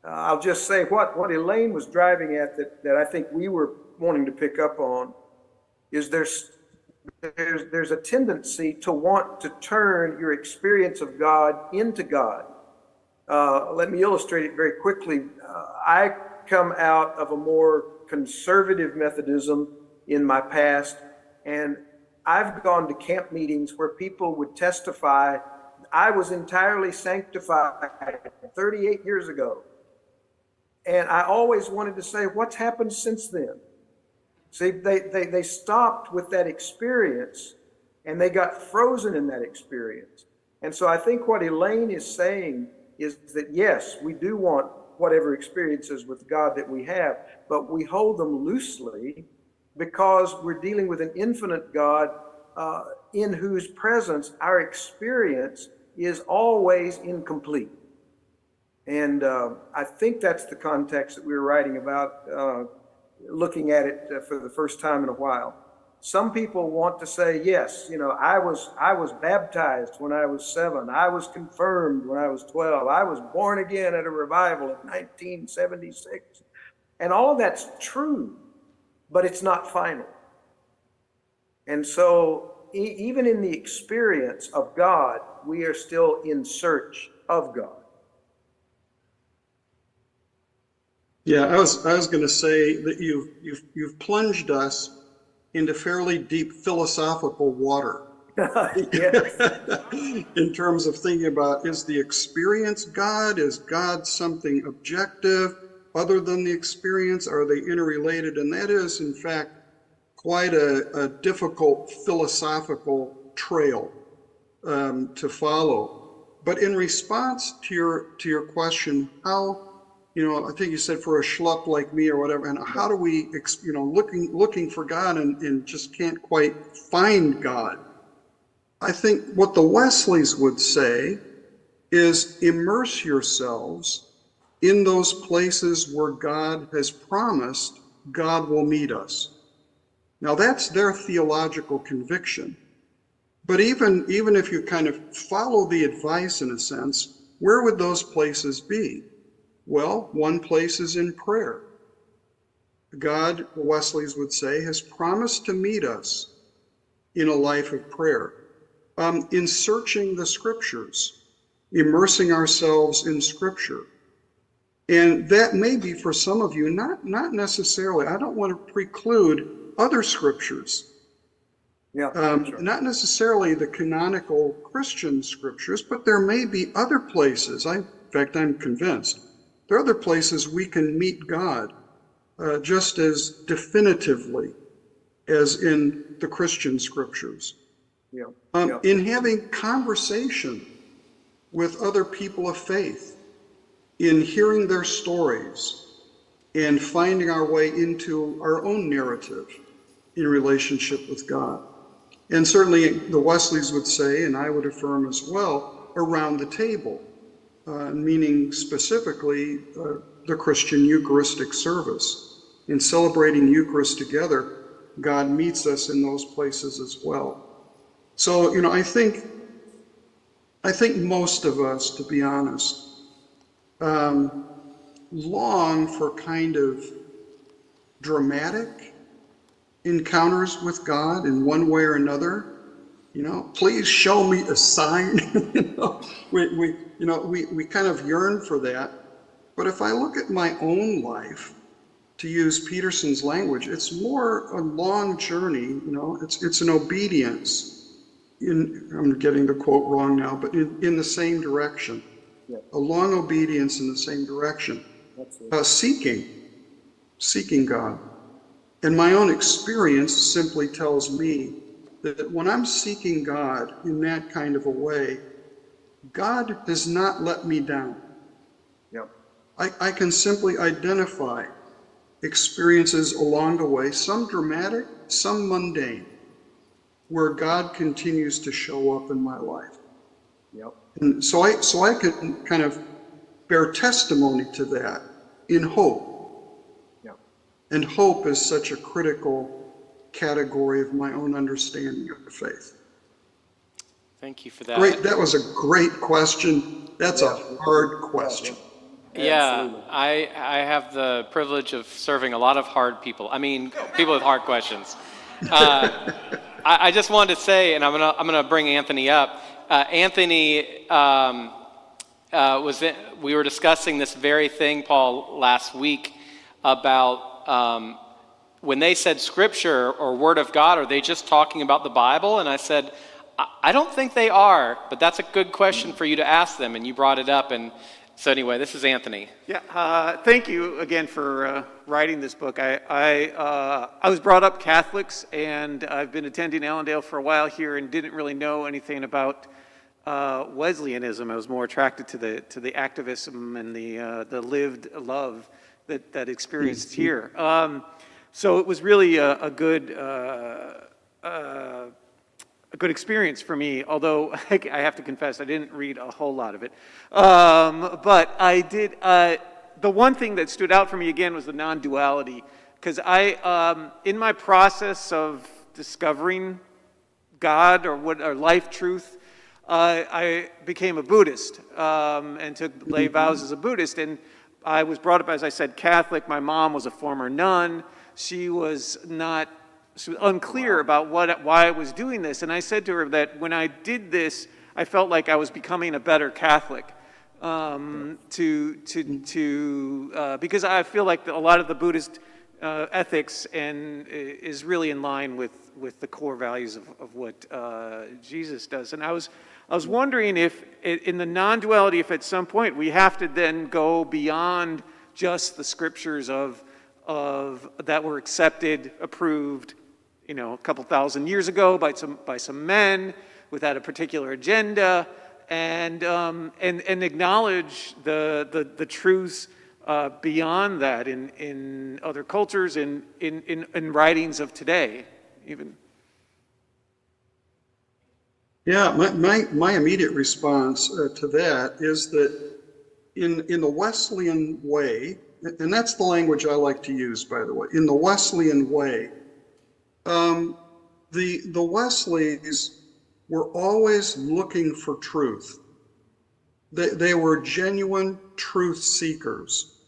I'll just say what Elaine was driving at that I think we were wanting to pick up on is there's a tendency to want to turn your experience of God into God. Let me illustrate it very quickly. I come out of a more conservative Methodism in my past, and I've gone to camp meetings where people would testify, I was entirely sanctified 38 years ago. And I always wanted to say, what's happened since then? See, they stopped with that experience, and they got frozen in that experience. And so I think what Elaine is saying is that, yes, we do want whatever experiences with God that we have, but we hold them loosely because we're dealing with an infinite God in whose presence our experience is always incomplete. And I think that's the context that we were writing about, looking at it for the first time in a while. Some people want to say, yes, I was baptized when I was 7. I was confirmed when I was 12. I was born again at a revival in 1976. And all of that's true, but it's not final. And so even in the experience of God, we are still in search of God. Yeah, I was going to say that you've plunged us into fairly deep philosophical water. In terms of thinking about, is the experience God? Is God something objective other than the experience? Are they interrelated? And that is, in fact, quite a difficult philosophical trail. to follow. But in response to your question, how, I think you said for a schlup like me or whatever, and how do we, looking for God and just can't quite find God? I think what the Wesleys would say is immerse yourselves in those places where God has promised God will meet us. Now that's their theological conviction. But even if you kind of follow the advice in a sense, where would those places be? Well, one place is in prayer. God, the Wesleys would say, has promised to meet us in a life of prayer. In searching the scriptures, immersing ourselves in scripture. And that may be for some of you, not necessarily, I don't want to preclude other scriptures. Yeah, sure. Not necessarily the canonical Christian scriptures, but there may be other places. In fact, I'm convinced there are other places we can meet God just as definitively as in the Christian scriptures. Yeah. In having conversation with other people of faith, in hearing their stories, and finding our way into our own narrative in relationship with God. And certainly the Wesleys would say, and I would affirm as well, around the table, meaning specifically the Christian Eucharistic service. In celebrating Eucharist together, God meets us in those places as well. So, I think most of us, to be honest, long for kind of dramatic encounters with God in one way or another. Please show me a sign. We kind of yearn for that. But if I look at my own life, to use Peterson's language, it's more a long journey. It's an obedience. I'm getting the quote wrong now, but in the same direction. Yeah. A long obedience in the same direction. Seeking God. And my own experience simply tells me that when I'm seeking God in that kind of a way, God does not let me down. Yep. I can simply identify experiences along the way, some dramatic, some mundane, where God continues to show up in my life. Yep. And so I could kind of bear testimony to that in hope. Yep. And hope is such a critical category of my own understanding of the faith. Thank you for that. Great, that was a great question. That's a hard question. Yeah, I have the privilege of serving a lot of hard people. People with hard questions. I just wanted to say, and I'm gonna bring Anthony up. Anthony we were discussing this very thing, Paul, last week about when they said Scripture or Word of God, are they just talking about the Bible? And I said, I don't think they are, but that's a good question for you to ask them, and you brought it up. And so anyway, this is Anthony. Yeah, thank you again for writing this book. I was brought up Catholics, and I've been attending Allendale for a while here and didn't really know anything about Wesleyanism. I was more attracted to the activism and the lived love that experienced here. So it was really a good experience for me, although I have to confess I didn't read a whole lot of it. But I did, the one thing that stood out for me again was the non-duality, because in my process of discovering God or life truth, I became a Buddhist and took lay vows as a Buddhist, and I was brought up, as I said, Catholic. My mom was a former nun. She was unclear about why I was doing this. And I said to her that when I did this, I felt like I was becoming a better Catholic. Because I feel like a lot of the Buddhist ethics is really in line with the core values of what Jesus does. And I was wondering if in the non-duality, if at some point we have to then go beyond just the scriptures of that were accepted, approved, a couple thousand years ago by some men, without a particular agenda, and acknowledge the truths beyond that in other cultures, in writings of today, even. Yeah, my immediate response to that is that in the Wesleyan way, and that's the language I like to use, by the way, in the Wesleyan way, the Wesleys were always looking for truth. They were genuine truth seekers.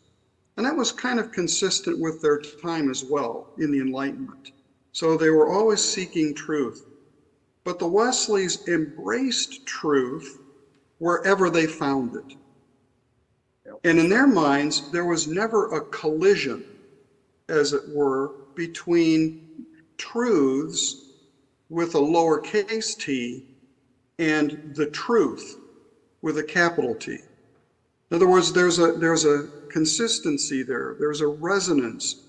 And that was kind of consistent with their time as well in the Enlightenment. So they were always seeking truth. But the Wesleys embraced truth wherever they found it. And in their minds, there was never a collision, as it were, between truths with a lowercase t and the truth with a capital T. In other words, there's a consistency there. There's a resonance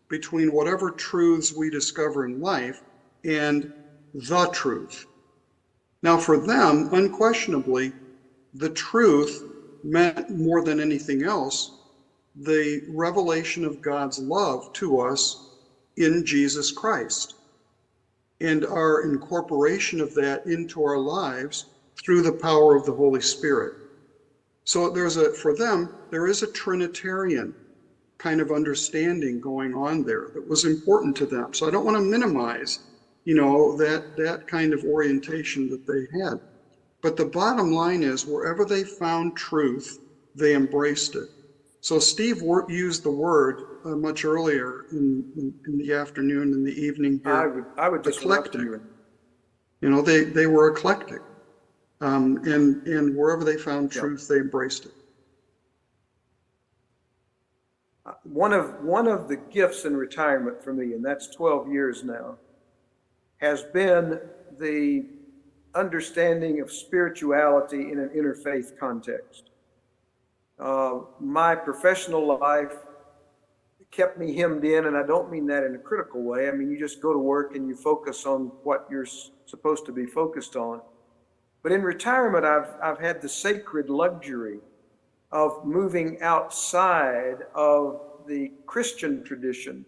between whatever truths we discover in life and the truth. Now, for them, unquestionably, the truth meant more than anything else the revelation of God's love to us in Jesus Christ and our incorporation of that into our lives through the power of the Holy Spirit. So for them, there is a Trinitarian kind of understanding going on there that was important to them. So I don't want to minimize, that kind of orientation that they had. But the bottom line is, wherever they found truth, they embraced it. So Steve used the word much earlier in the afternoon and the evening here. I would just eclectic. They were eclectic. And wherever they found truth, they embraced it. One of the gifts in retirement for me, and that's 12 years now, has been the understanding of spirituality in an interfaith context. My professional life kept me hemmed in, and I don't mean that in a critical way. I mean, you just go to work and you focus on what you're supposed to be focused on. But in retirement, I've had the sacred luxury of moving outside of the Christian tradition.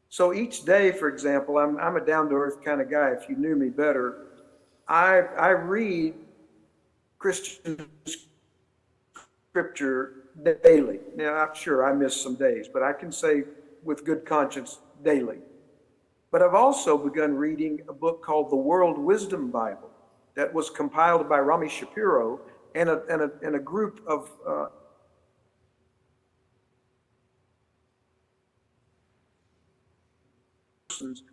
So each day, for example, I'm a down-to-earth kind of guy. If you knew me better, I read Christian scripture daily. Now, I'm sure I miss some days, but I can say with good conscience daily. But I've also begun reading a book called the World Wisdom Bible that was compiled by Rami Shapiro and a group of persons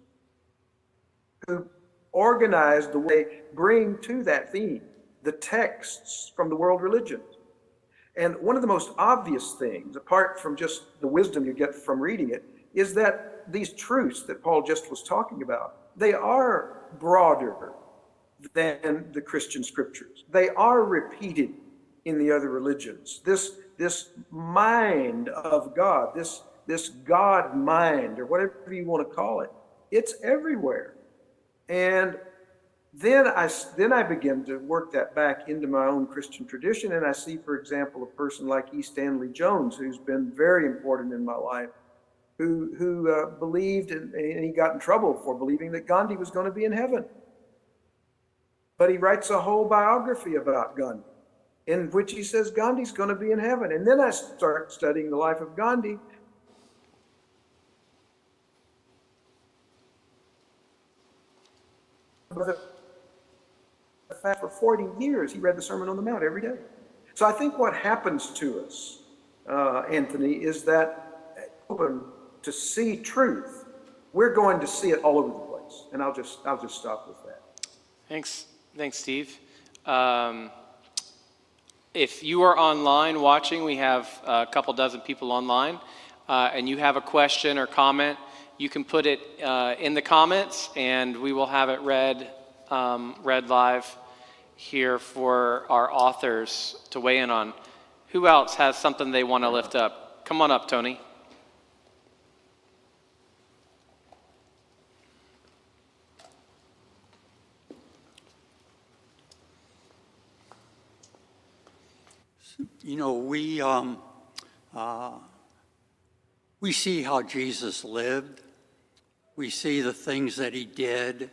who organized the way, bring to that theme the texts from the world religions. And one of the most obvious things, apart from just the wisdom you get from reading it, is that these truths that Paul just was talking about, they are broader than the Christian scriptures. They are repeated in the other religions. This mind of God, this God mind, or whatever you want to call it, it's everywhere. And then I begin to work that back into my own Christian tradition, and I see, for example, a person like E. Stanley Jones, who's been very important in my life, who believed, and he got in trouble for believing that Gandhi was going to be in heaven. But he writes a whole biography about Gandhi, in which he says Gandhi's going to be in heaven. And then I start studying the life of Gandhi. For 40 years, he read the Sermon on the Mount every day. So I think what happens to us, Anthony, is that open to see truth, we're going to see it all over the place. And I'll just stop with that. Thanks, Steve. If you are online watching, we have a couple dozen people online, and you have a question or comment, you can put it in the comments, and we will have it read live here for our authors to weigh in on. Who else has something they want to lift up? Come on up, Tony. You know, we see how Jesus lived. We see the things that he did,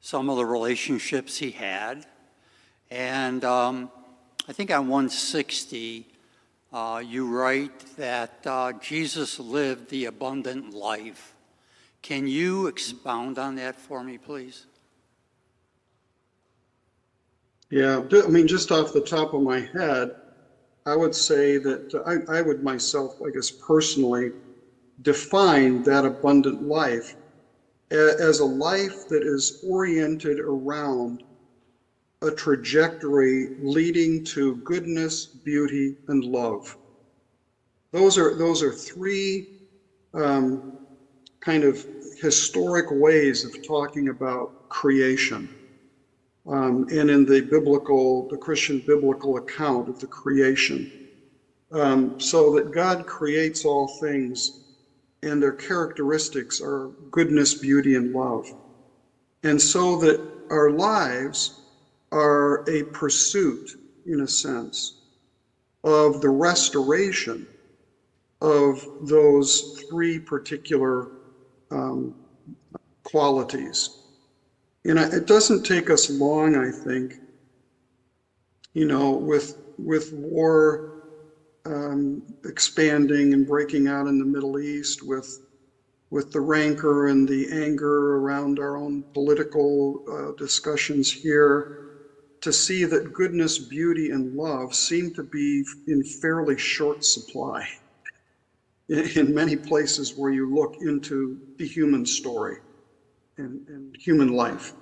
some of the relationships he had. And I think on 160, you write that Jesus lived the abundant life. Can you expound on that for me, please? Yeah, I mean, just off the top of my head, I would say that I would myself, I guess personally, define that abundant life as a life that is oriented around a trajectory leading to goodness, beauty, and love. Those are three kind of historic ways of talking about creation. And in the Christian biblical account of the creation, so that God creates all things and their characteristics are goodness, beauty, and love. And so that our lives are a pursuit, in a sense, of the restoration of those three particular qualities. And it doesn't take us long, I think, you know, with war expanding and breaking out in the Middle East, with the rancor and the anger around our own political discussions here, to see that goodness, beauty, and love seem to be in fairly short supply in many places where you look into the human story and human life.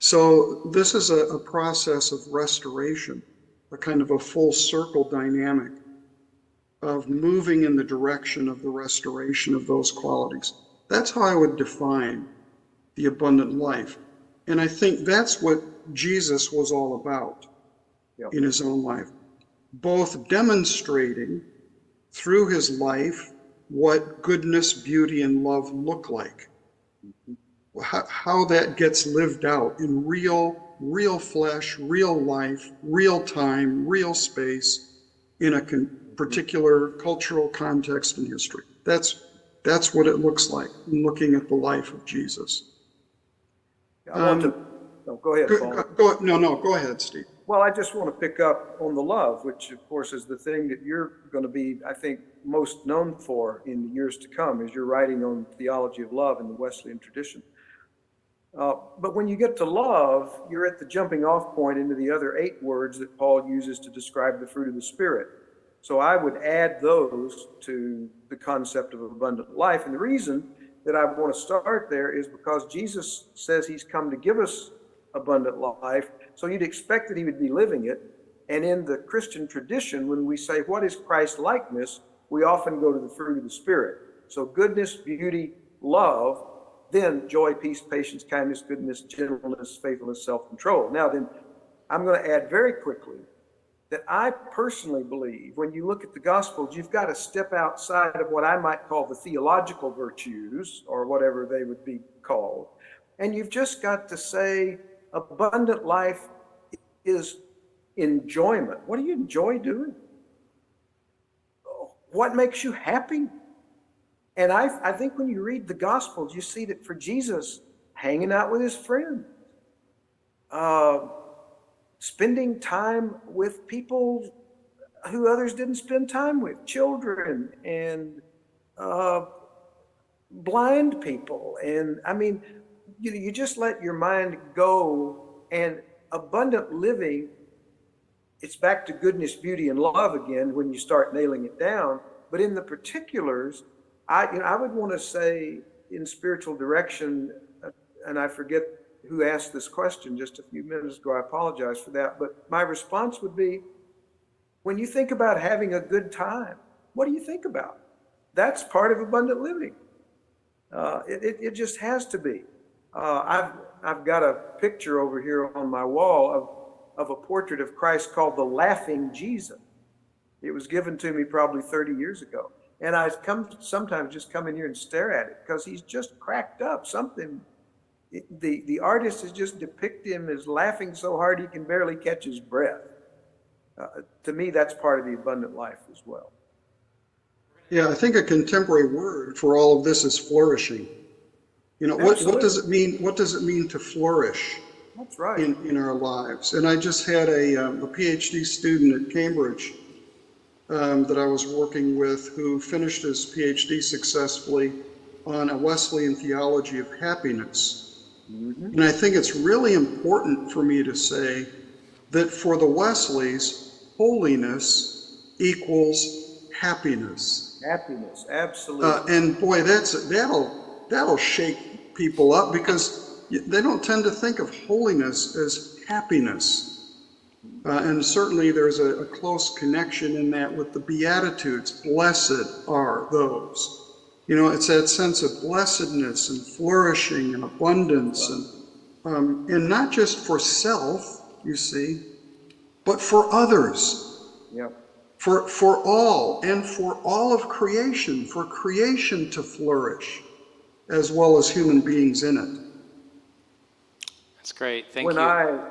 So this is a process of restoration, a kind of a full circle dynamic of moving in the direction of the restoration of those qualities. That's how I would define the abundant life. And I think that's what Jesus was all about in his own life, both demonstrating through his life what goodness, beauty, and love look like. How that gets lived out in real flesh, real life, real time, real space, in a particular cultural context and history. That's what it looks like in looking at the life of Jesus. I want to, go ahead, Paul. Go ahead, Steve. Well, I just want to pick up on the love, which of course is the thing that you're going to be, I think, most known for in the years to come, is your writing on theology of love in the Wesleyan tradition. But when you get to love, you're at the jumping off point into the other 8 words that Paul uses to describe the fruit of the Spirit. So I would add those to the concept of abundant life. And the reason that I want to start there is because Jesus says he's come to give us abundant life. So you'd expect that he would be living it. And in the Christian tradition, when we say, what is Christ likeness? We often go to the fruit of the Spirit. So goodness, beauty, love, then joy, peace, patience, kindness, goodness, gentleness, faithfulness, self-control. Now then, I'm going to add very quickly that I personally believe when you look at the Gospels, you've got to step outside of what I might call the theological virtues, or whatever they would be called. And you've just got to say abundant life is enjoyment. What do you enjoy doing? What makes you happy? And I think when you read the Gospels, you see that for Jesus, hanging out with his friends, spending time with people who others didn't spend time with, children and blind people. And I mean, you just let your mind go, and abundant living, it's back to goodness, beauty, and love again when you start nailing it down. But in the particulars, I would want to say in spiritual direction, and I forget who asked this question just a few minutes ago, I apologize for that, but my response would be, when you think about having a good time, what do you think about? That's part of abundant living. It just has to be. I've got a picture over here on my wall of a portrait of Christ called the Laughing Jesus. It was given to me probably 30 years ago. And I sometimes just come in here and stare at it because he's just cracked up. Something, the artist has just depicted him as laughing so hard he can barely catch his breath. To me, that's part of the abundant life as well. Yeah, I think a contemporary word for all of this is flourishing. What does it mean? What does it mean to flourish That's right. in our lives? And I just had a PhD student at Cambridge that I was working with who finished his PhD successfully on a Wesleyan theology of happiness. And I think it's really important for me to say that for the Wesleys, holiness equals happiness. Happiness, absolutely. And boy, that'll shake people up because they don't tend to think of holiness as happiness. And certainly there's a close connection in that with the Beatitudes. Blessed are those. It's that sense of blessedness and flourishing and abundance and not just for self, you see, but for others. Yep. For all and for all of creation, for creation to flourish as well as human beings in it. That's great. Thank When you.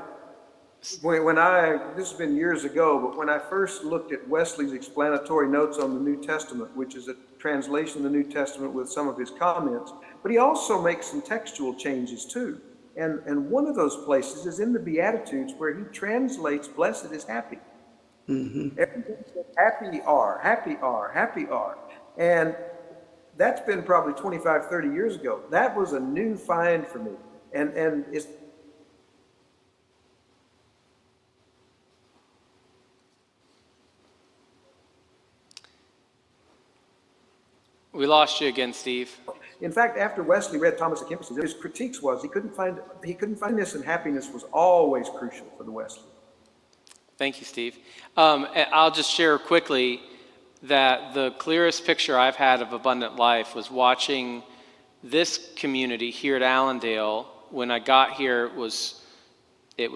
this has been years ago, but when I first looked at Wesley's explanatory notes on the New Testament, which is a translation of the New Testament with some of his comments, but he also makes some textual changes too. And one of those places is in the Beatitudes where he translates blessed as happy. Mm-hmm. Everything says happy are, happy are, happy are. And that's been probably 25, 30 years ago. That was a new find for me. And it's We lost you again, Steve. in fact, after Wesley read Thomas à Kempis, his critiques was he couldn't find this, and happiness was always crucial for the Wesley. Thank you, Steve. I'll just share quickly that the clearest picture I've had of abundant life was watching this community here at Allendale. When I got here, it was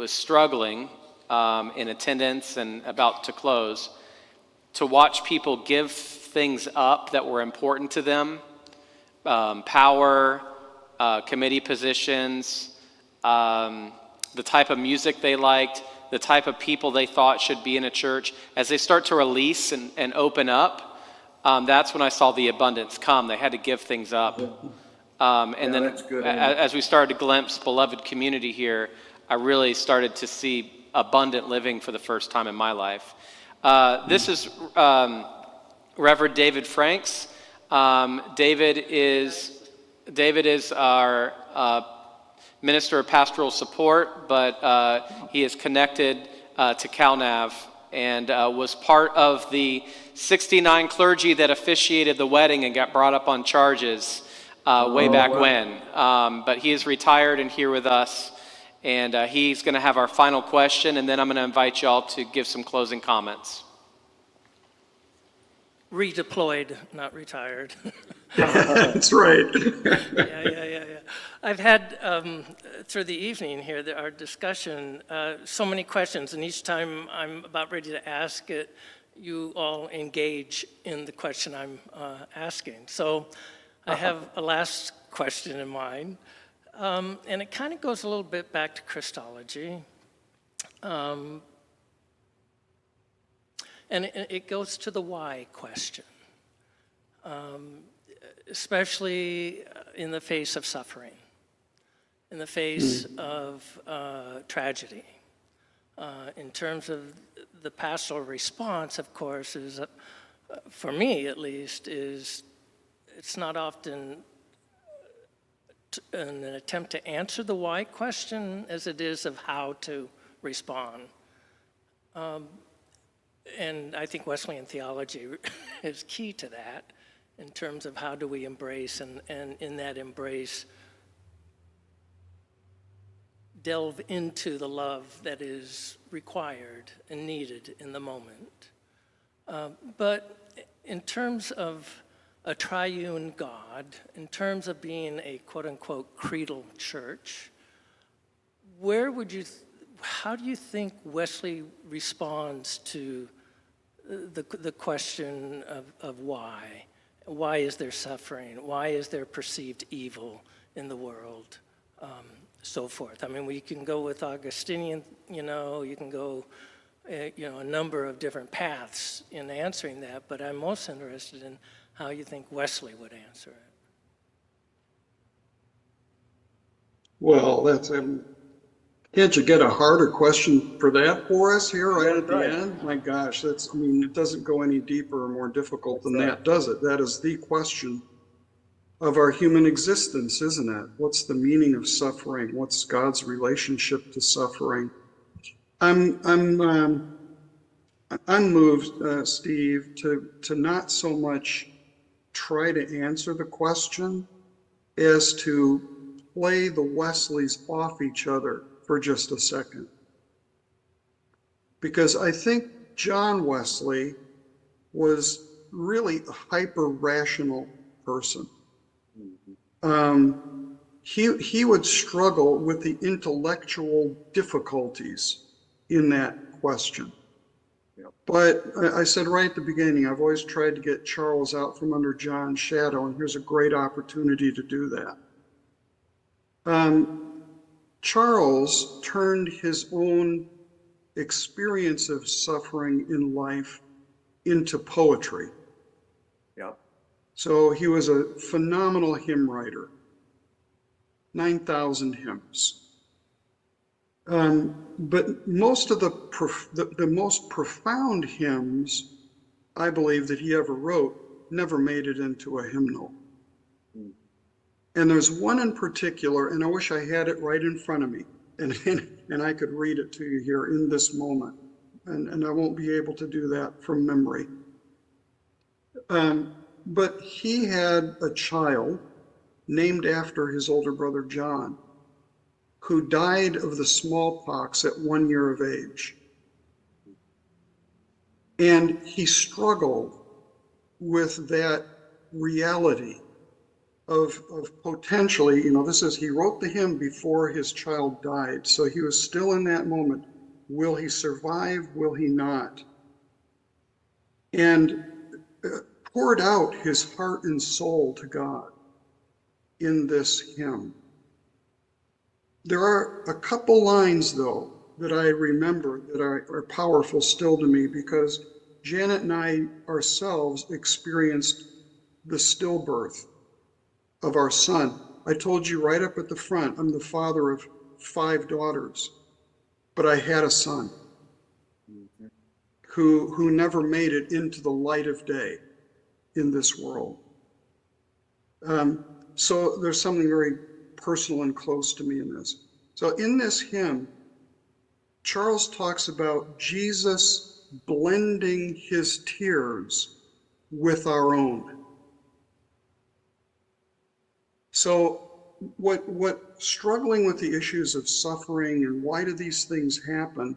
struggling in attendance and about to close. To watch people give things up that were important to them, power, committee positions, the type of music they liked, the type of people they thought should be in a church. As they start to release and open up, that's when I saw the abundance come. They had to give things up. And then that's good. As we started to glimpse beloved community here, I really started to see abundant living for the first time in my life. This is Reverend David Franks. David is our minister of pastoral support, but he is connected to CalNav and was part of the 69 clergy that officiated the wedding and got brought up on charges way back when. But he is retired and here with us, and he's going to have our final question, and then I'm going to invite y'all to give some closing comments. Redeployed, not retired. That's right. Yeah. I've had, through the evening here, our discussion, so many questions, and each time I'm about ready to ask it, you all engage in the question I'm asking. So I have a last question in mind, and it kind of goes a little bit back to Christology. And it goes to the why question, especially in the face of suffering, in the face of tragedy. In terms of the pastoral response, of course, is, for me at least, it's not often an attempt to answer the why question as it is of how to respond. And I think Wesleyan theology is key to that in terms of how do we embrace and in that embrace delve into the love that is required and needed in the moment. But in terms of a triune God, in terms of being a quote-unquote creedal church, how do you think Wesley responds to the question of why? Why is there suffering? Why is there perceived evil in the world? So forth. I mean, we can go with Augustinian, you can go a number of different paths in answering that, but I'm most interested in how you think Wesley would answer it. Well, can't you get a harder question for that for us here right at the end? My gosh, it doesn't go any deeper or more difficult than that, does it? That is the question of our human existence, isn't it? What's the meaning of suffering? What's God's relationship to suffering? I'm moved, Steve, to not so much try to answer the question as to play the Wesleys off each other for just a second. Because I think John Wesley was really a hyper-rational person. He would struggle with the intellectual difficulties in that question. But I said right at the beginning, I've always tried to get Charles out from under John's shadow, and here's a great opportunity to do that. Charles turned his own experience of suffering in life into poetry. Yeah. So he was a phenomenal hymn writer, 9,000 hymns. But most of the most profound hymns, I believe, that he ever wrote never made it into a hymnal. And there's one in particular, and I wish I had it right in front of me, and I could read it to you here in this moment. And I won't be able to do that from memory. But he had a child named after his older brother John, who died of the smallpox at 1 year of age. And he struggled with that reality of potentially, he wrote the hymn before his child died, so he was still in that moment. Will he survive? Will he not? And poured out his heart and soul to God in this hymn. There are a couple lines, though, that I remember that are powerful still to me, because Janet and I ourselves experienced the stillbirth of our son. I told you right up at the front, I'm the father of 5 daughters, but I had a son who never made it into the light of day in this world. So there's something very personal and close to me in this. So in this hymn, Charles talks about Jesus blending his tears with our own. So what struggling with the issues of suffering and why do these things happen,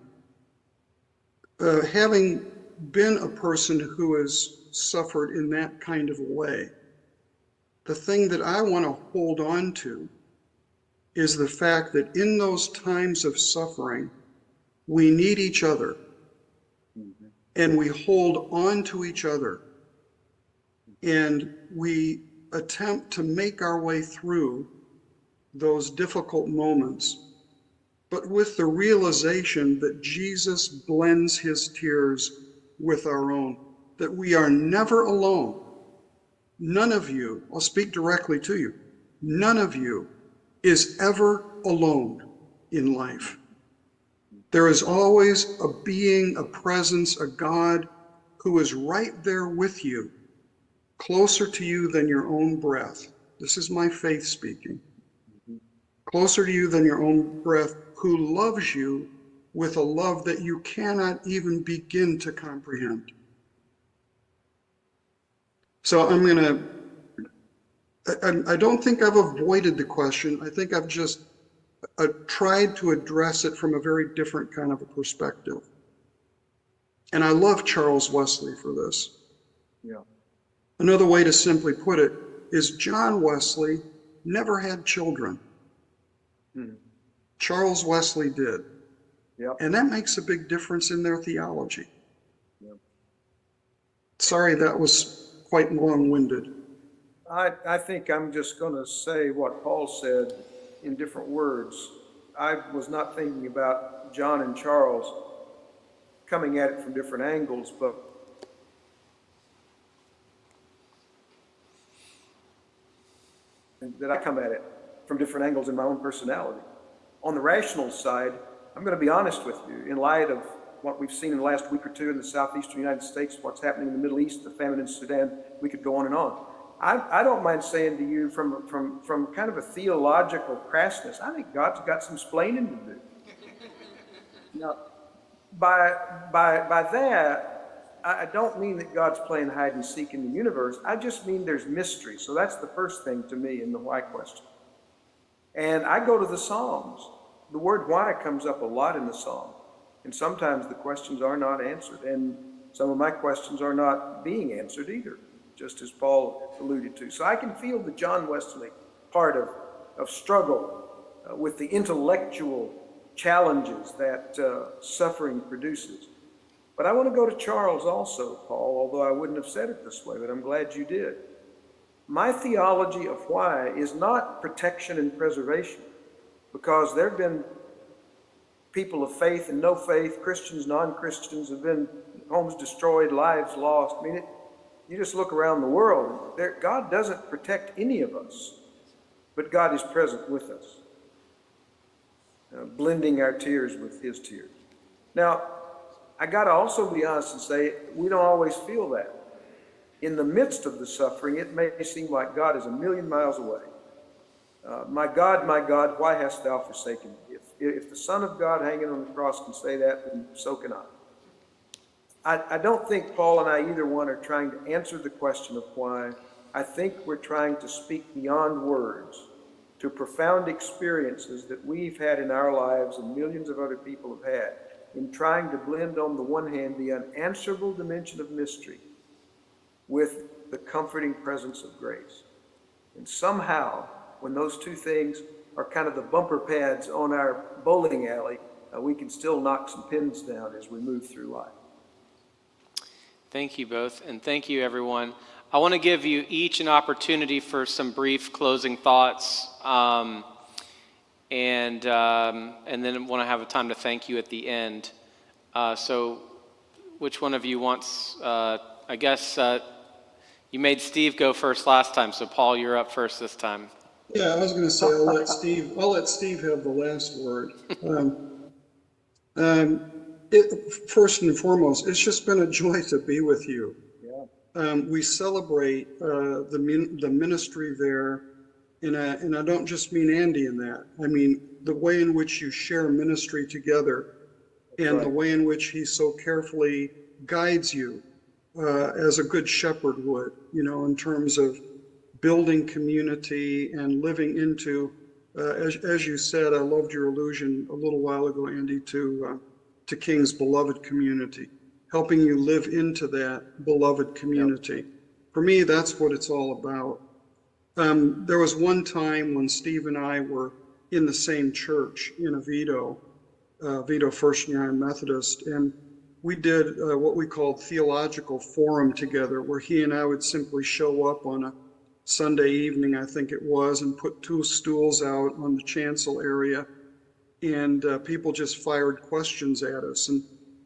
having been a person who has suffered in that kind of a way, the thing that I want to hold on to is the fact that in those times of suffering, we need each other, and we hold on to each other, and we attempt to make our way through those difficult moments, but with the realization that Jesus blends his tears with our own, that we are never alone. None of you, I'll speak directly to you, none of you is ever alone in life. There is always a being, a presence, a God who is right there with you, closer to you than your own breath. This is my faith speaking. Closer to you than your own breath, who loves you with a love that you cannot even begin to comprehend. So I don't think I've avoided the question. I think I've just tried to address it from a very different kind of a perspective. And I love Charles Wesley for this. Yeah. Another way to simply put it is John Wesley never had children. Charles Wesley did. Yep. And that makes a big difference in their theology. Yep. Sorry, that was quite long-winded. I think I'm just going to say what Paul said in different words. I was not thinking about John and Charles coming at it from different angles, but that I come at it from different angles in my own personality. On the rational side, I'm going to be honest with you, in light of what we've seen in the last week or two in the southeastern United States, what's happening in the Middle East, the famine in Sudan, we could go on and on. I don't mind saying to you from kind of a theological crassness, I think God's got some splaining to do. Now, by that, I don't mean that God's playing hide and seek in the universe. I just mean there's mystery. So that's the first thing to me in the why question. And I go to the Psalms. The word why comes up a lot in the Psalm. And sometimes the questions are not answered. And some of my questions are not being answered either, just as Paul alluded to. So I can feel the John Wesley part of struggle with the intellectual challenges that suffering produces. But I want to go to Charles also, Paul, although I wouldn't have said it this way, but I'm glad you did. My theology of why is not protection and preservation, because there have been people of faith and no faith, Christians, non-Christians, have been homes destroyed, lives lost. I mean, you just look around the world, God doesn't protect any of us, but God is present with us, blending our tears with his tears. Now, I got to also be honest and say, we don't always feel that. In the midst of the suffering, it may seem like God is a million miles away. My God, why hast thou forsaken me? If the Son of God hanging on the cross can say that, then so can I. I don't think Paul and I, either one, are trying to answer the question of why. I think we're trying to speak beyond words to profound experiences that we've had in our lives and millions of other people have had, in trying to blend on the one hand the unanswerable dimension of mystery with the comforting presence of grace. And somehow, when those two things are kind of the bumper pads on our bowling alley, we can still knock some pins down as we move through life. Thank you both, and thank you, everyone. I want to give you each an opportunity for some brief closing thoughts, and then want to have a time to thank you at the end. So which one of you wants, I guess you made Steve go first last time, so Paul, you're up first this time. Yeah, I was going to say I'll let Steve have the last word. First and foremost, it's just been a joy to be with you. Yeah. We celebrate the ministry there, and I don't just mean Andy in that. I mean the way in which you share ministry together, and the way in which he so carefully guides you as a good shepherd would, in terms of building community and living into, as you said, I loved your allusion a little while ago, Andy, to King's beloved community, helping you live into that beloved community. Yep. For me, that's what it's all about. There was one time when Steve and I were in the same church in Oviedo First United Methodist, and we did what we called theological forum together, where he and I would simply show up on a Sunday evening, I think it was, and put 2 stools out on the chancel area, and people just fired questions at us.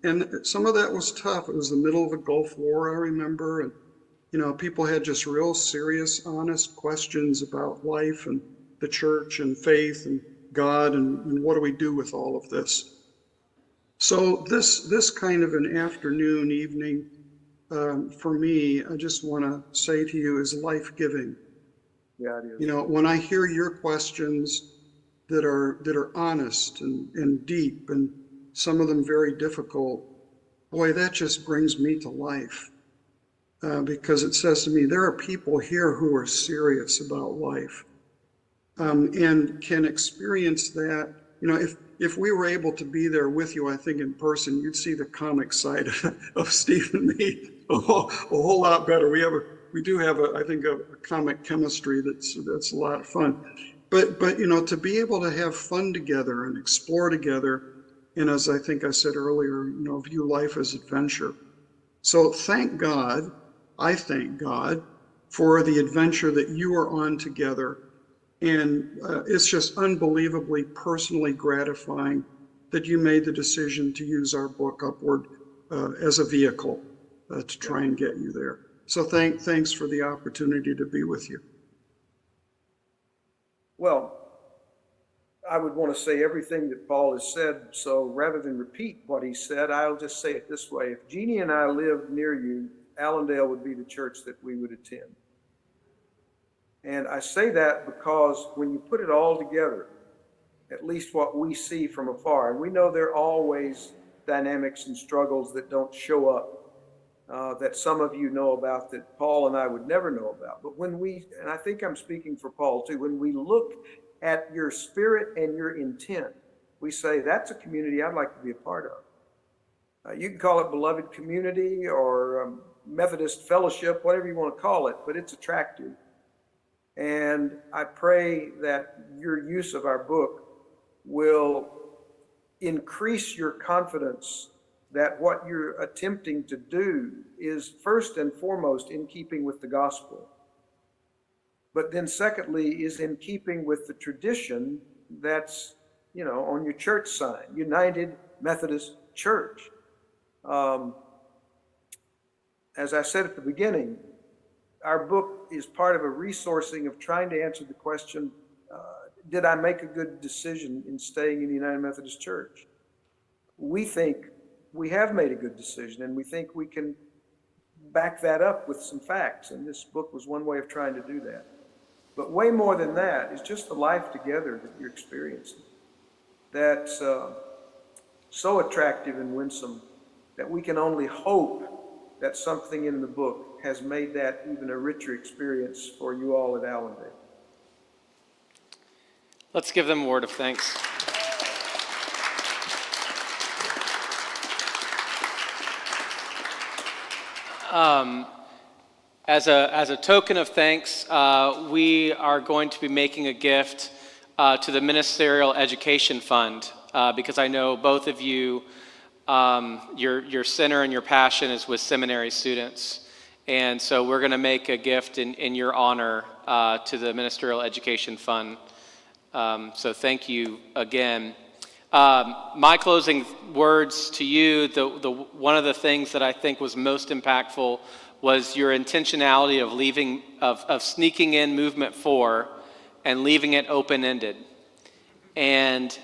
And some of that was tough. It was the middle of a Gulf War, I remember, and people had just real serious, honest questions about life and the church and faith and God and what do we do with all of this. So this kind of an afternoon, evening, for me, I just want to say to you, is life-giving. Yeah, it is. When I hear your questions that are honest and deep, and some of them very difficult, boy, that just brings me to life. Because it says to me, there are people here who are serious about life, and can experience that. If we were able to be there with you, I think in person, you'd see the comic side of Steve and me a whole lot better. We do have I think a comic chemistry that's a lot of fun. But to be able to have fun together and explore together, and as I think I said earlier, view life as adventure. So I thank God for the adventure that you are on together. And it's just unbelievably personally gratifying that you made the decision to use our book, Upward, as a vehicle to try and get you there. So thanks for the opportunity to be with you. Well, I would want to say everything that Paul has said, so rather than repeat what he said, I'll just say it this way. If Jeannie and I lived near you, Allendale would be the church that we would attend. And I say that because when you put it all together, at least what we see from afar, and we know there are always dynamics and struggles that don't show up, that some of you know about that Paul and I would never know about. But when we, and I think I'm speaking for Paul too, when we look at your spirit and your intent, we say, that's a community I'd like to be a part of. You can call it beloved community or Methodist fellowship, whatever you want to call it, but it's attractive. And I pray that your use of our book will increase your confidence that what you're attempting to do is first and foremost in keeping with the gospel. But then secondly is in keeping with the tradition that's, you know, on your church sign, United Methodist Church. As I said at the beginning, our book is part of a resourcing of trying to answer the question, did I make a good decision in staying in the United Methodist Church? We think we have made a good decision, and we think we can back that up with some facts, and this book was one way of trying to do that. But way more than that is just the life together that you're experiencing that's so attractive and winsome that we can only hope that something in the book has made that even a richer experience for you all at Allendale. Let's give them a word of thanks. As a token of thanks, we are going to be making a gift to the Ministerial Education Fund because I know both of you, your center and your passion is with seminary students. And so we're going to make a gift in your honor to the Ministerial Education Fund. So thank you again. My closing words to you, one of the things that I think was most impactful was your intentionality of sneaking in movement 4 and leaving it open-ended. And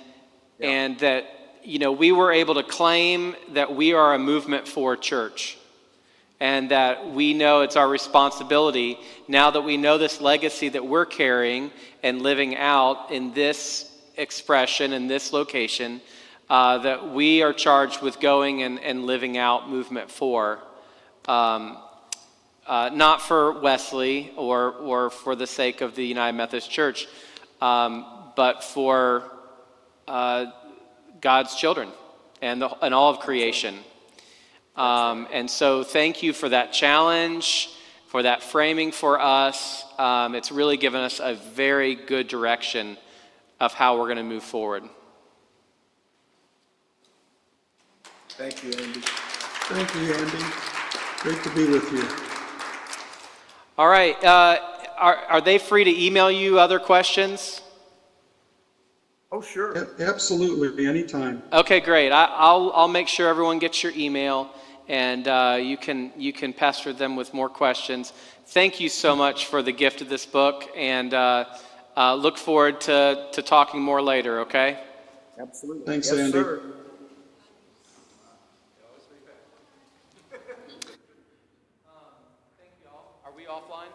that, you know, we were able to claim that we are a movement 4 church and that we know it's our responsibility now that we know this legacy that we're carrying and living out in this expression in this location, that we are charged with going and living out movement 4, not for Wesley or for the sake of the United Methodist Church, but for God's children and all of creation. And so thank you for that challenge, for that framing for us. It's really given us a very good direction of how we're going to move forward. Thank you, Andy. Thank you, Andy. Great to be with you. All right. Are they free to email you other questions? Oh, sure. Absolutely, anytime. Okay, great. I'll make sure everyone gets your email, and you can pester them with more questions. Thank you so much for the gift of this book, and look forward to talking more later, okay? Absolutely. Thanks, yes, Andy. Sir. Thank you all. Are we offline?